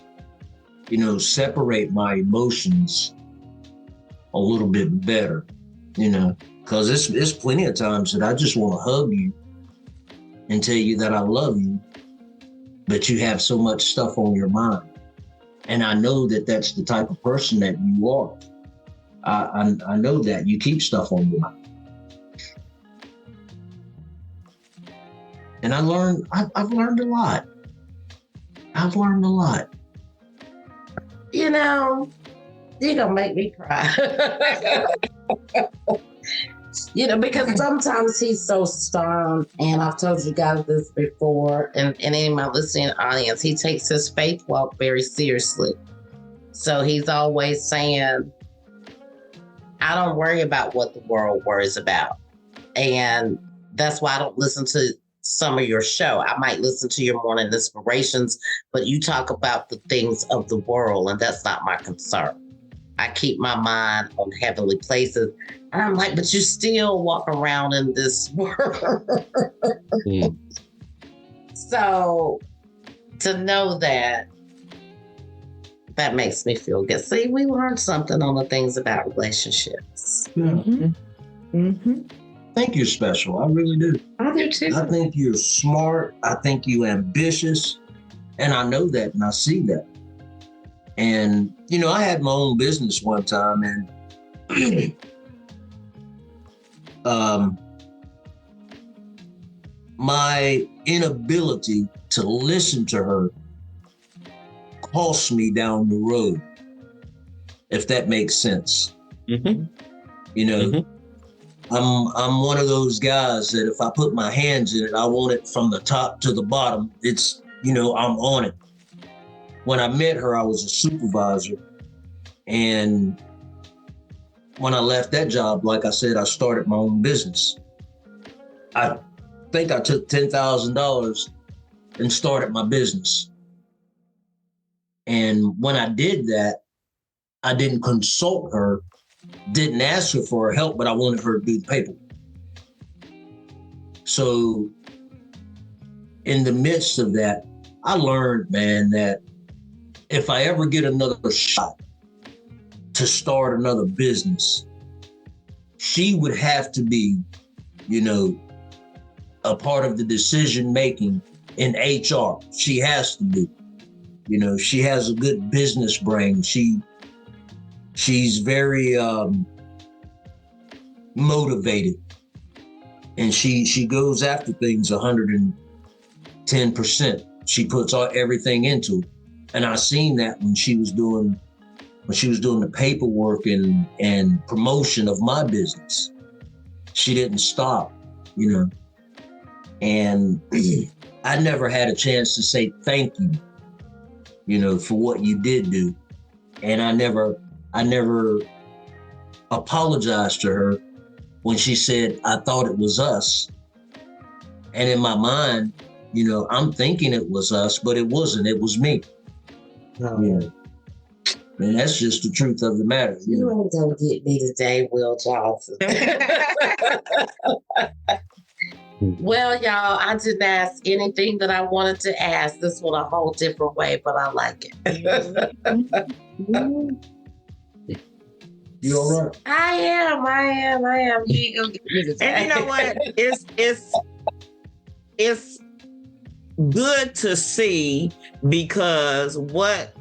you know, separate my emotions a little bit better, you know, because it's plenty of times that I just want to hug you and tell you that I love you, but you have so much stuff on your mind. And I know that that's the type of person that you are. I know that you keep stuff on your mind. And I've learned a lot. I've learned a lot. You know, you're gonna make me cry. You know, because sometimes he's so stern, and I've told you guys this before, and any of my listening audience, he takes his faith walk very seriously. So he's always saying, I don't worry about what the world worries about. And that's why I don't listen to some of your show. I might listen to your morning inspirations, but you talk about the things of the world, and that's not my concern. I keep my mind on heavenly places. And I'm like, but you still walk around in this world. So to know that makes me feel good. See, we learned something on the things about relationships. Yeah. I think you're special. I really do. I do too. I think you're smart. I think you're ambitious. And I know that and I see that. And, you know, I had my own business one time, and my inability to listen to her cost me down the road, if that makes sense. You know, I'm one of those guys that if I put my hands in it, I want it from the top to the bottom. It's, you know, I'm on it. When I met her, I was a supervisor. And when I left that job, like I said, I started my own business. I think I took $10,000 and started my business. And when I did that, I didn't consult her, didn't ask her for her help, but I wanted her to do the paperwork. So in the midst of that, I learned, man, that if I ever get another shot to start another business, she would have to be, you know, a part of the decision making in HR. She has to be. You know, she has a good business brain. She's very motivated, and she goes after things 110%. She puts everything into it. And I seen that when she was doing the paperwork and promotion of my business. She didn't stop, you know. And I never had a chance to say thank you, you know, for what you did do. And I never apologized to her when she said, I thought it was us. And in my mind, you know, I'm thinking it was us, but it wasn't. It was me. Oh. Yeah. And that's just the truth of the matter. You ain't gonna get me today, Will Johnson. Well, y'all, I didn't ask anything that I wanted to ask. This one a whole different way, but I like it. You all right? I am. You ain't gonna get me today. And you know what? It's good to see, because what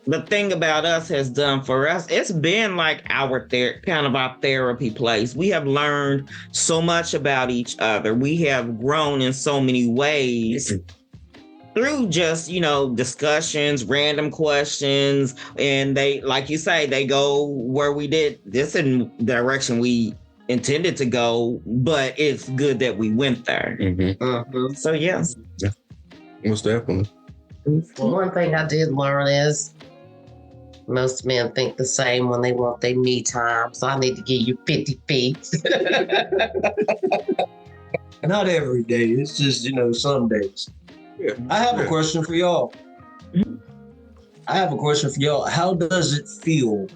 the thing about us has done for us, it's been like our therapy place. We have learned so much about each other. We have grown in so many ways through just, you know, discussions, random questions. And they, like you say, they go where we did this in the direction we intended to go, but it's good that we went there. So yes. Yeah, most definitely. Well, one thing I did learn is most men think the same when they want their me time. So I need to give you 50 feet. Not every day. It's just, you know, some days. Yeah. I have a question for y'all. How does it feel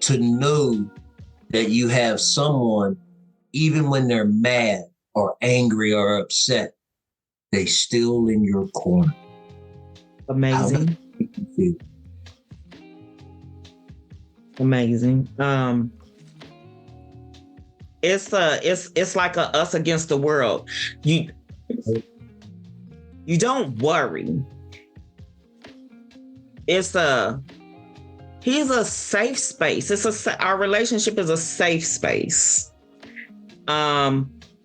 to know that you have someone, even when they're mad or angry or upset, they still in your corner? Amazing. How does it feel? Amazing. It's like a us against the world. You don't worry. He's a safe space. Our relationship is a safe space.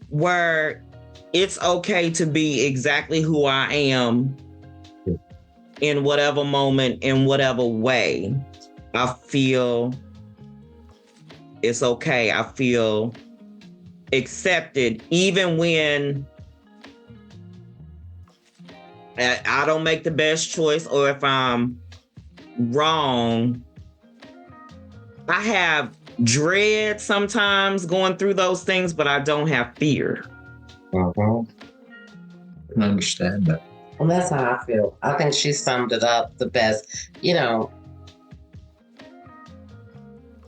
Where it's okay to be exactly who I am in whatever moment, in whatever way. I feel it's okay. I feel accepted, even when I don't make the best choice, or if I'm wrong. I have dread sometimes going through those things, but I don't have fear. I understand that. Well, that's how I feel. I think she summed it up the best.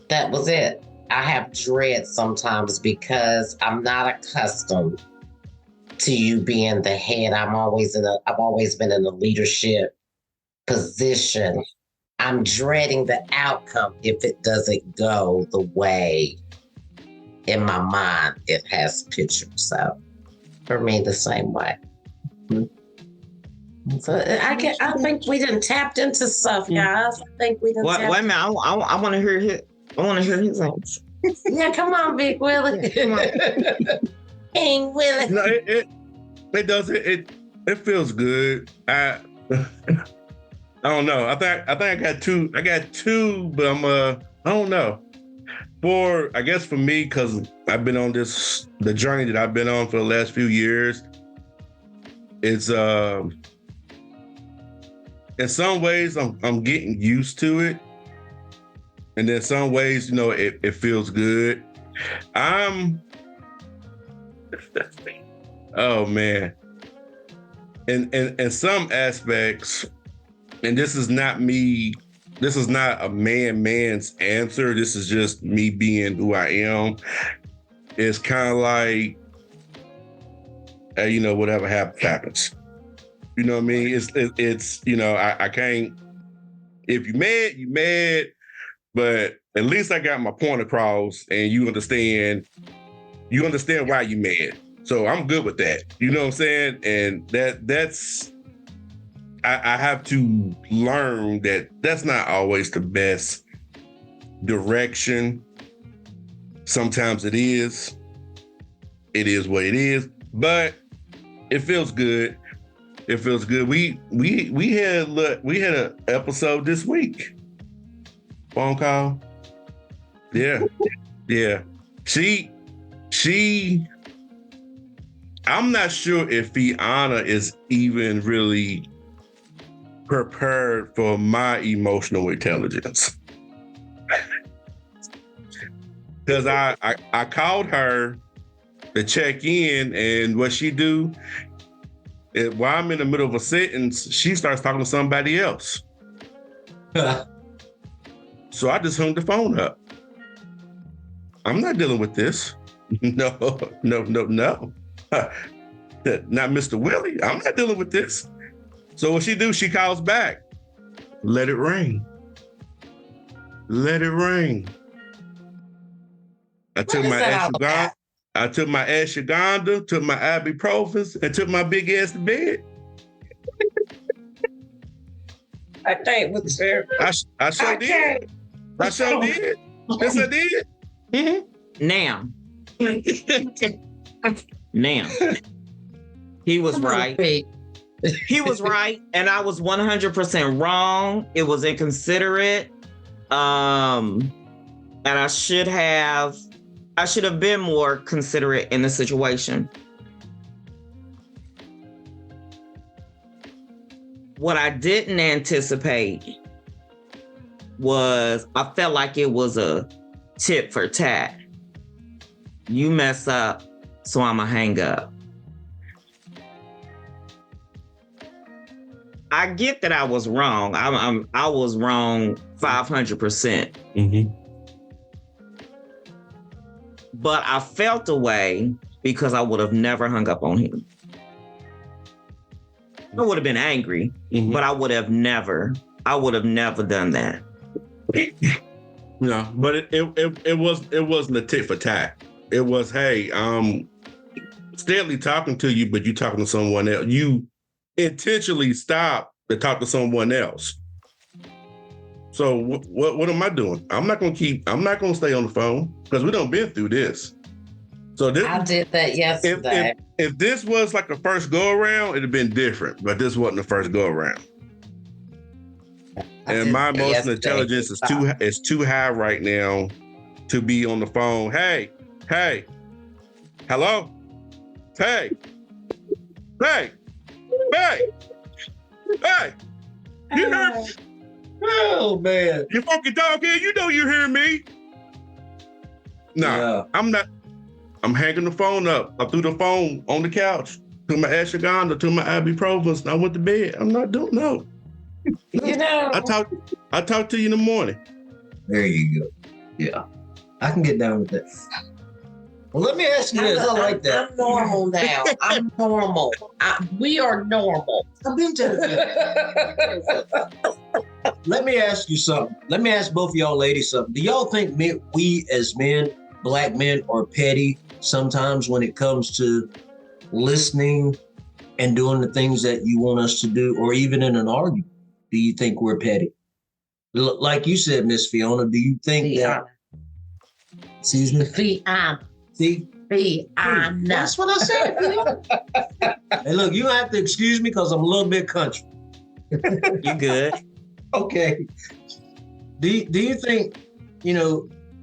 That was it. I have dread sometimes because I'm not accustomed to you being the head. I've always been in a leadership position. I'm dreading the outcome if it doesn't go the way in my mind it has pictured. So for me, the same way. So I think we done tapped into stuff, guys. I think we done. Wait a minute, I want to hear his. I want to hear his answer. Yeah, come on, Big Willie. King Willie. No, it does it feels good. I don't know. I think I got two. I got two, but I don't know. I guess for me, because I've been on the journey that I've been on for the last few years. It's in some ways I'm getting used to it, and then some ways it feels good. Oh man. In some aspects, and this is not me, this is not a man's answer, this is just me being who I am. It's kind of like, whatever happens. You know what I mean? It's I can't, if you mad, but at least I got my point across and you understand why you mad. So I'm good with that. You know what I'm saying? And that's I have to learn that that's not always the best direction. Sometimes it is. It is what it is, but it feels good. It feels good. We had an episode this week. Phone call. Yeah. She I'm not sure if Fiona is even really prepared for my emotional intelligence. Because I called her to check in, and what she do is while I'm in the middle of a sentence, she starts talking to somebody else. So I just hung the phone up. I'm not dealing with this. No. Not Mr. Willie. I'm not dealing with this. So what she do, she calls back. Let it ring. Let it ring. I took my ashwagandha, took my ibuprofen, and took my big ass to bed. I can't with her. I sure did. I sure did. Yes, I did. Mm-hmm. Now, he was right. He was right, and I was 100% wrong. It was inconsiderate, and I should have been more considerate in the situation. What I didn't anticipate was I felt like it was a tit for tat. You mess up, so I'ma hang up. I get that I was wrong. I was wrong 500%. Mm-hmm. But I felt a way because I would have never hung up on him. I would have been angry, but I would have never done that. No, but it wasn't a tit for tat. It was, hey, steadily talking to you, but you talking to someone else. You intentionally stop to talk to someone else. So what am I doing? I'm not gonna stay on the phone because we done been through this. So I did that yesterday. If this was like the first go around, it'd have been different, but this wasn't the first go around. And my emotional intelligence is too high right now to be on the phone. Hey, hello, hey. You heard me? Oh man, You fucking dog here. You know you hear me. Nah, yeah. I'm not. I'm hanging the phone up. I threw the phone on the couch, took my ashwagandha, took my ibuprofen, and I went to bed. I'm not doing no. You know, I talk to you in the morning. There you go. Yeah, I can get down with that. Well, let me ask you this. I like that. I'm normal now. I'm normal. We are normal. I've been telling you. Let me ask you something. Let me ask both of y'all ladies something. Do y'all think we as men, black men, are petty sometimes when it comes to listening and doing the things that you want us to do, or even in an argument? Do you think we're petty? Like you said, Miss Fiona, do you think that? Excuse me? See? That's what I said. Hey, look, you don't have to excuse me because I'm a little bit country. You good? Okay. Do you think,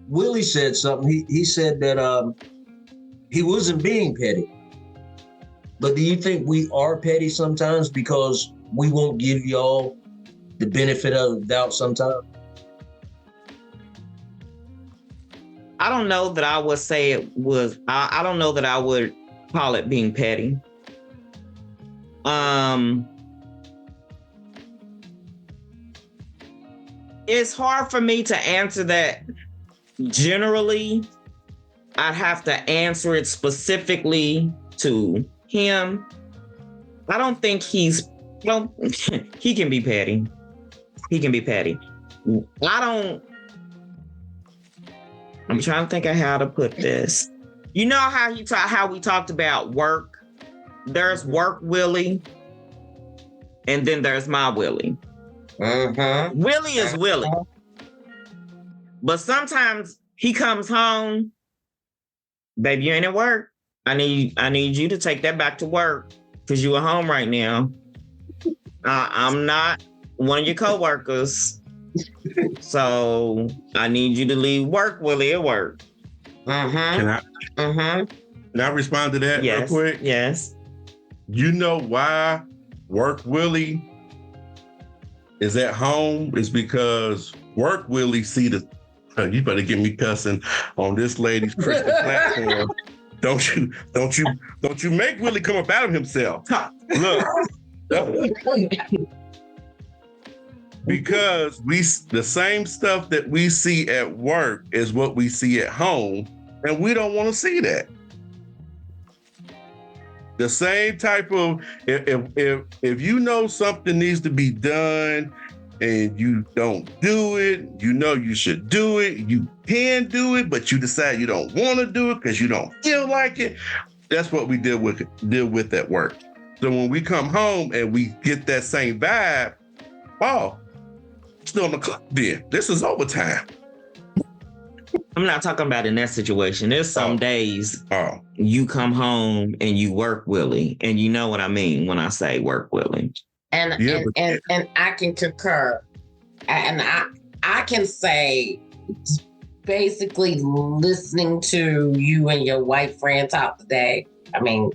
Willie said something. He said that he wasn't being petty. But do you think we are petty sometimes because we won't give y'all the benefit of the doubt sometimes? I don't know that I would say it was. I don't know that I would call it being petty. It's hard for me to answer that generally. I'd have to answer it specifically to him. I don't think he can be petty. He can be petty. I'm trying to think of how to put this. You know how we talked about work? There's work Willie, and then there's my Willie. Willie is Willie. But sometimes he comes home, baby, you ain't at work. I need you to take that back to work because you at home right now. I'm not one of your coworkers. So I need you to leave work, Willie, at work. Can I respond to that real quick? Yes. You know why work Willie is at home? Is because work Willie see the. You better get me cussing on this lady's Christian platform. Don't you make Willie come up out of himself. Look. Because the same stuff that we see at work is what we see at home, and we don't want to see that. The same type of if you know something needs to be done and you don't do it, you know you should do it, you can do it, but you decide you don't want to do it because you don't feel like it. That's what we deal with at work. So when we come home and we get that same vibe, still on the clock then. This is overtime. I'm not talking about in that situation. There's some days you come home and you work Willie, and you know what I mean when I say work Willie. And I can concur. And I can say basically listening to you and your white friend talk today. I mean,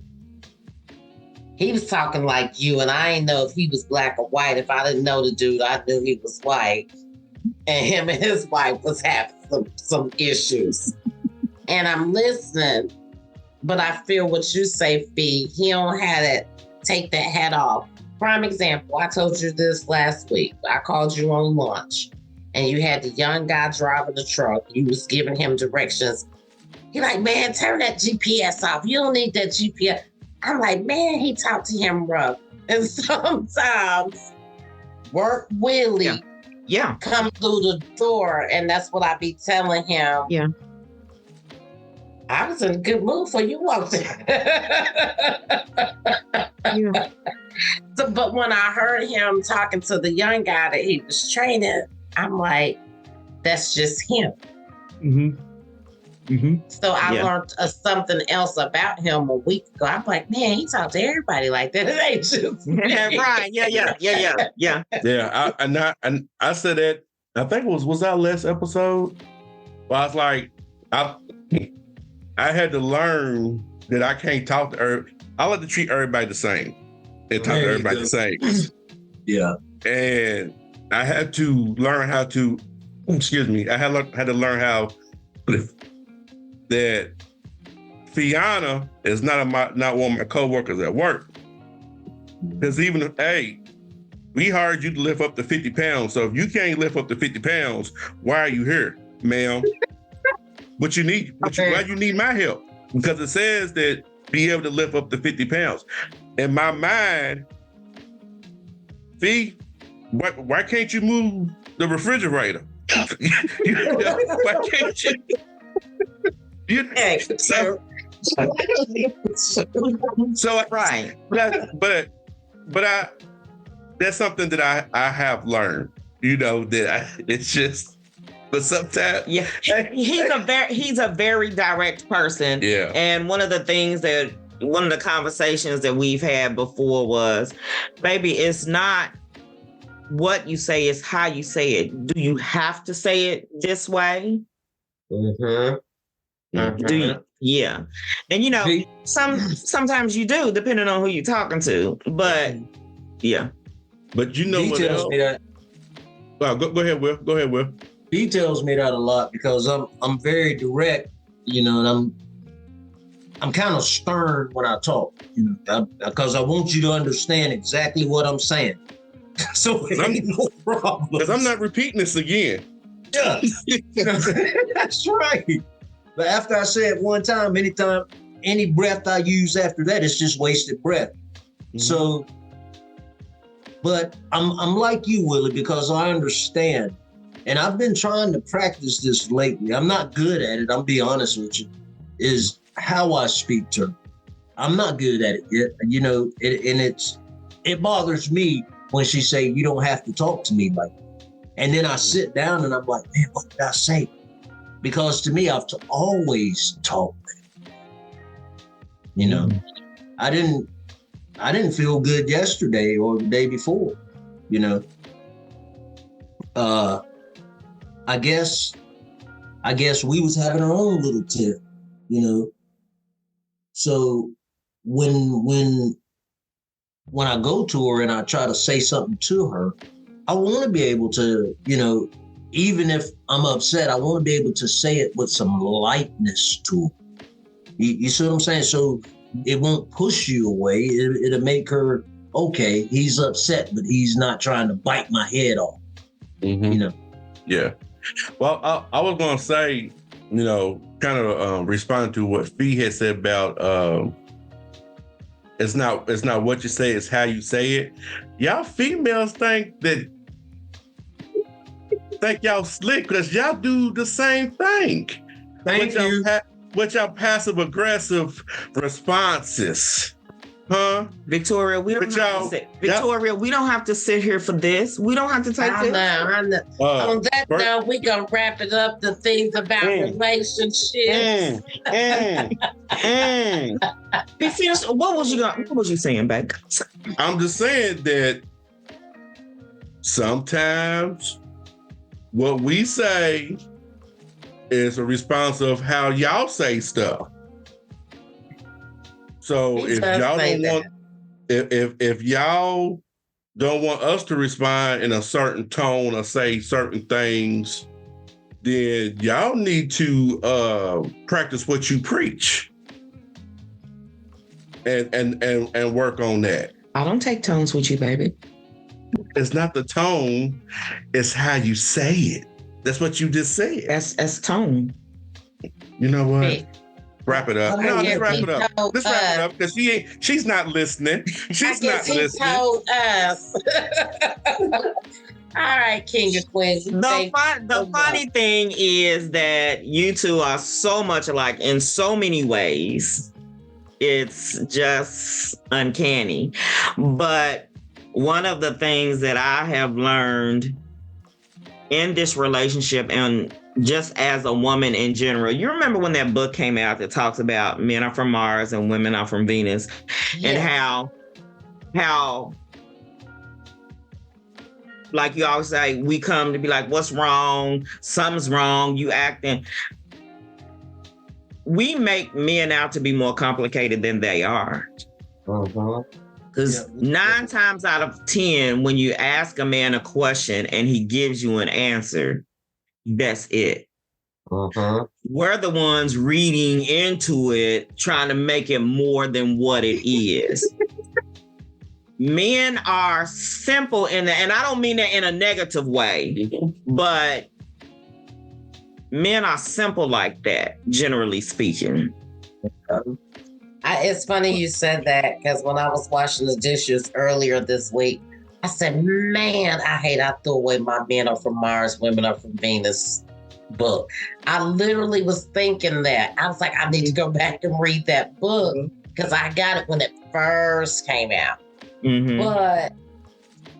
he was talking like you, and I didn't know if he was black or white. If I didn't know the dude, I knew he was white. And him and his wife was having some issues. And I'm listening, but I feel what you say, Fee. He don't have to take that hat off. Prime example, I told you this last week. I called you on lunch, and you had the young guy driving the truck. You was giving him directions. He like, man, turn that GPS off. You don't need that GPS. I'm like, man, he talked to him rough. And sometimes work Willie Yeah. come through the door, and that's what I be telling him. Yeah. I was in a good mood for you walked in. Yeah. So, but when I heard him talking to the young guy that he was training, I'm like, that's just him. So I learned something else about him a week ago. I'm like, man, he talked to everybody like that. It ain't just me. Right. Yeah. Yeah. I said that. I think it was our last episode. Well, I was like, I had to learn that I can't talk to her. I like to treat everybody the same and talk to everybody the same. Yeah. And I had to learn how to. Excuse me. I had to learn how that Fiona is not one of my coworkers at work. Because even hey, we hired you to lift up to 50 pounds. So if you can't lift up to 50 pounds, why are you here, ma'am? Why you need my help? Because it says that be able to lift up to 50 pounds. In my mind, why can't you move the refrigerator? Why can't you? So Right. But that's something that I have learned. It's just. But sometimes, yeah, he's a very direct person. Yeah. And one of the conversations that we've had before was, baby, it's not what you say, it's how you say it. Do you have to say it this way? Do you? Yeah. And sometimes you do, depending on who you're talking to. But yeah. But you know what else? Well, go ahead, Will. Go ahead, Will. He tells me that a lot because I'm very direct, and I'm kind of stern when I talk, because I want you to understand exactly what I'm saying. So it ain't no problem. Because I'm not repeating this again. Yeah. That's right. But after I say it one time, anytime, any breath I use after that, it's just wasted breath. So, but I'm like you, Willie, because I understand. And I've been trying to practice this lately. I'm not good at it, I'll be honest with you, is how I speak to her. I'm not good at it yet. It bothers me when she say, you don't have to talk to me like that. And then I sit down and I'm like, man, what did I say? Because to me, I've always talked. I didn't feel good yesterday or the day before, I guess we was having our own little tip, So when I go to her and I try to say something to her, I want to be able to, even if I'm upset, I want to be able to say it with some lightness to her. You see what I'm saying? So it won't push you away. It'll make her, okay, he's upset, but he's not trying to bite my head off. Yeah. Well, I was going to say, kind of respond to what Fee had said about it's not what you say, it's how you say it. Y'all females think y'all slick because y'all do the same thing. Thank you. With your passive aggressive responses. Huh? Victoria, we don't have to sit here for this. We don't have to take this. I know. On that note, we're going to wrap it up. The things about relationships. What was you saying, babe? I'm just saying that sometimes what we say is a response of how y'all say stuff. So if y'all don't want us to respond in a certain tone or say certain things, then y'all need to practice what you preach and work on that. I don't take tones with you, baby. It's not the tone, it's how you say it. That's what you just said. That's tone. You know what? Hey. Wrap it up. No, let's wrap it up. Let's wrap it up because she's not listening. She's not listening. Told us. All right, King and Queen. The funny thing is that you two are so much alike in so many ways. It's just uncanny. But one of the things that I have learned in this relationship and just as a woman in general, you remember when that book came out that talks about men are from Mars and women are from Venus, and how like you always say, we come to be like, what's wrong? Something's wrong. You acting. We make men out to be more complicated than they are. Because 9 times out of 10, when you ask a man a question and he gives you an answer, that's it. We're the ones reading into it, trying to make it more than what it is. Men are simple and I don't mean that in a negative way, but men are simple like that, generally speaking. It's funny you said that because when I was washing the dishes earlier this week, I said, man, I threw away my men are from Mars, women are from Venus book. I literally was thinking that. I was like, I need to go back and read that book because I got it when it first came out. And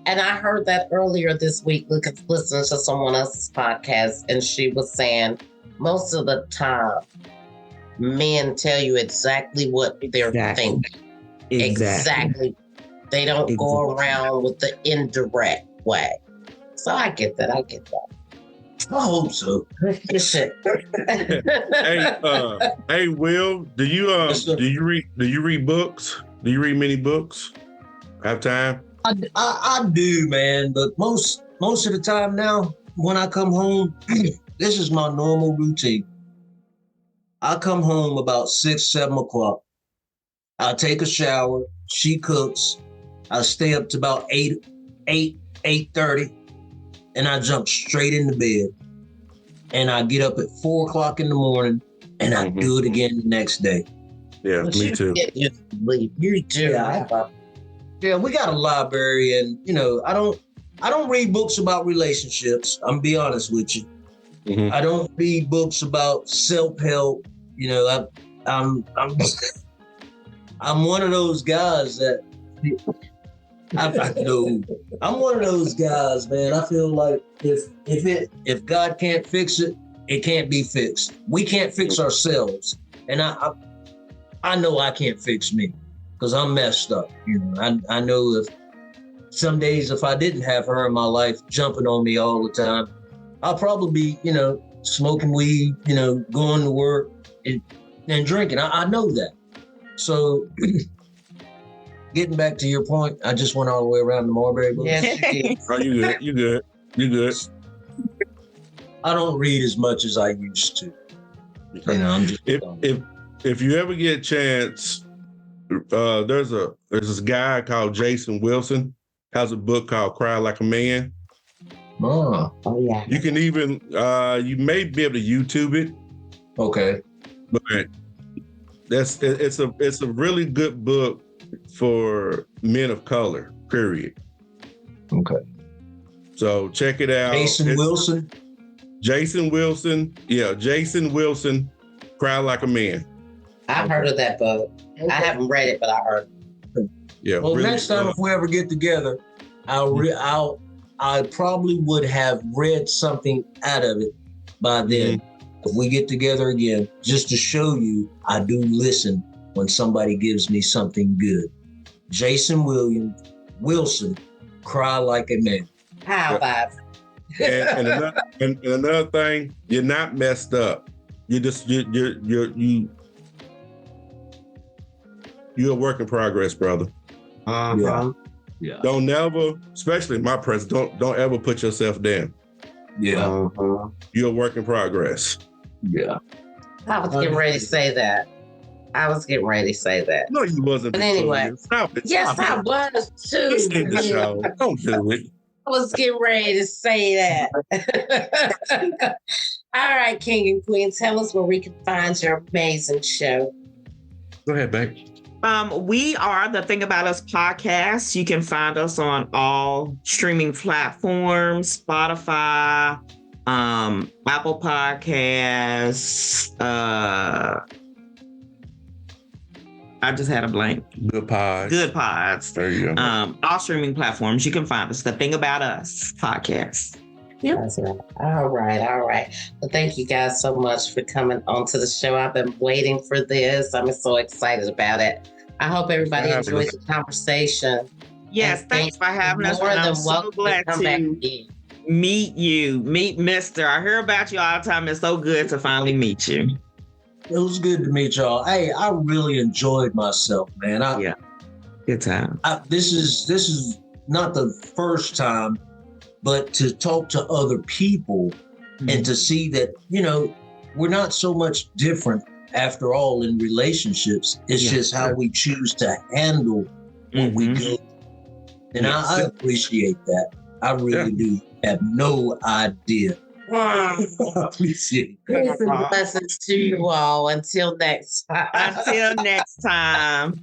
I heard that earlier this week, listening to someone else's podcast, and she was saying most of the time, men tell you exactly what they're thinking. Exactly. They don't go around with the indirect way. So I get that. I hope so. Hey, Will, do you read books? Do you read many books? Have time? I do, man. But most of the time now, when I come home, this is my normal routine. I come home about 6, 7 o'clock. I take a shower. She cooks. I stay up to about 8:30, and I jump straight into bed. And I get up at 4 o'clock in the morning, and I do it again the next day. Yeah, me too. You too. Yeah, we got a library, and I don't read books about relationships. I'm be honest with you. I don't read books about self-help. I'm one of those guys that I know. I'm one of those guys, man. I feel like if God can't fix it, it can't be fixed. We can't fix ourselves, and I know I can't fix me because I'm messed up. I know if some days if I didn't have her in my life jumping on me all the time, I'll probably be smoking weed, going to work and drinking. I know that. So. Getting back to your point, I just went all the way around the Marbury book. Yes, you did. Oh, you good. I don't read as much as I used to. I'm just if you ever get a chance, there's this guy called Jason Wilson, has a book called Cry Like a Man. Oh yeah. You can even you may be able to YouTube it. Okay. But it's a really good book for men of color, period. Okay. So check it out. Jason Wilson. Yeah, Jason Wilson, Cry Like a Man. I've heard of that book. I haven't read it, but I heard it. Yeah. Well, really, next time if we ever get together, I probably would have read something out of it by then. If we get together again, just to show you, I do listen when somebody gives me something good. Jason Wilson, Cry Like a Man. How about? And another thing, you're not messed up. You're a work in progress, brother. Yeah. Don't never, especially in my presence, don't ever put yourself down. Yeah. You're a work in progress. Yeah. I was getting ready to say that. No, you wasn't. But anyway. Stop it. Yes, I was too. It's in the show. Don't do it. I was getting ready to say that. All right, King and Queen, tell us where we can find your amazing show. Go ahead, babe. We are the Thing About Us podcast. You can find us on all streaming platforms, Spotify, Apple Podcasts. I just had a blank. Good Pods. Good Pods. There you go. All streaming platforms. You can find us, the Thing About Us podcast. Yep. That's right. All right. Well, thank you guys so much for coming onto the show. I've been waiting for this. I'm so excited about it. I hope everybody enjoyed the conversation. Yes, thanks for having us. And I'm so glad to meet you, meet Mister. I hear about you all the time. It's so good to finally meet you. It was good to meet y'all. Hey, I really enjoyed myself, man. Good time. This is not the first time, but to talk to other people and to see that, we're not so much different after all in relationships. It's just how we choose to handle what we go. And I appreciate that. I really do have no idea. I appreciate that. Peace and blessings to you all. Until next time. Until next time.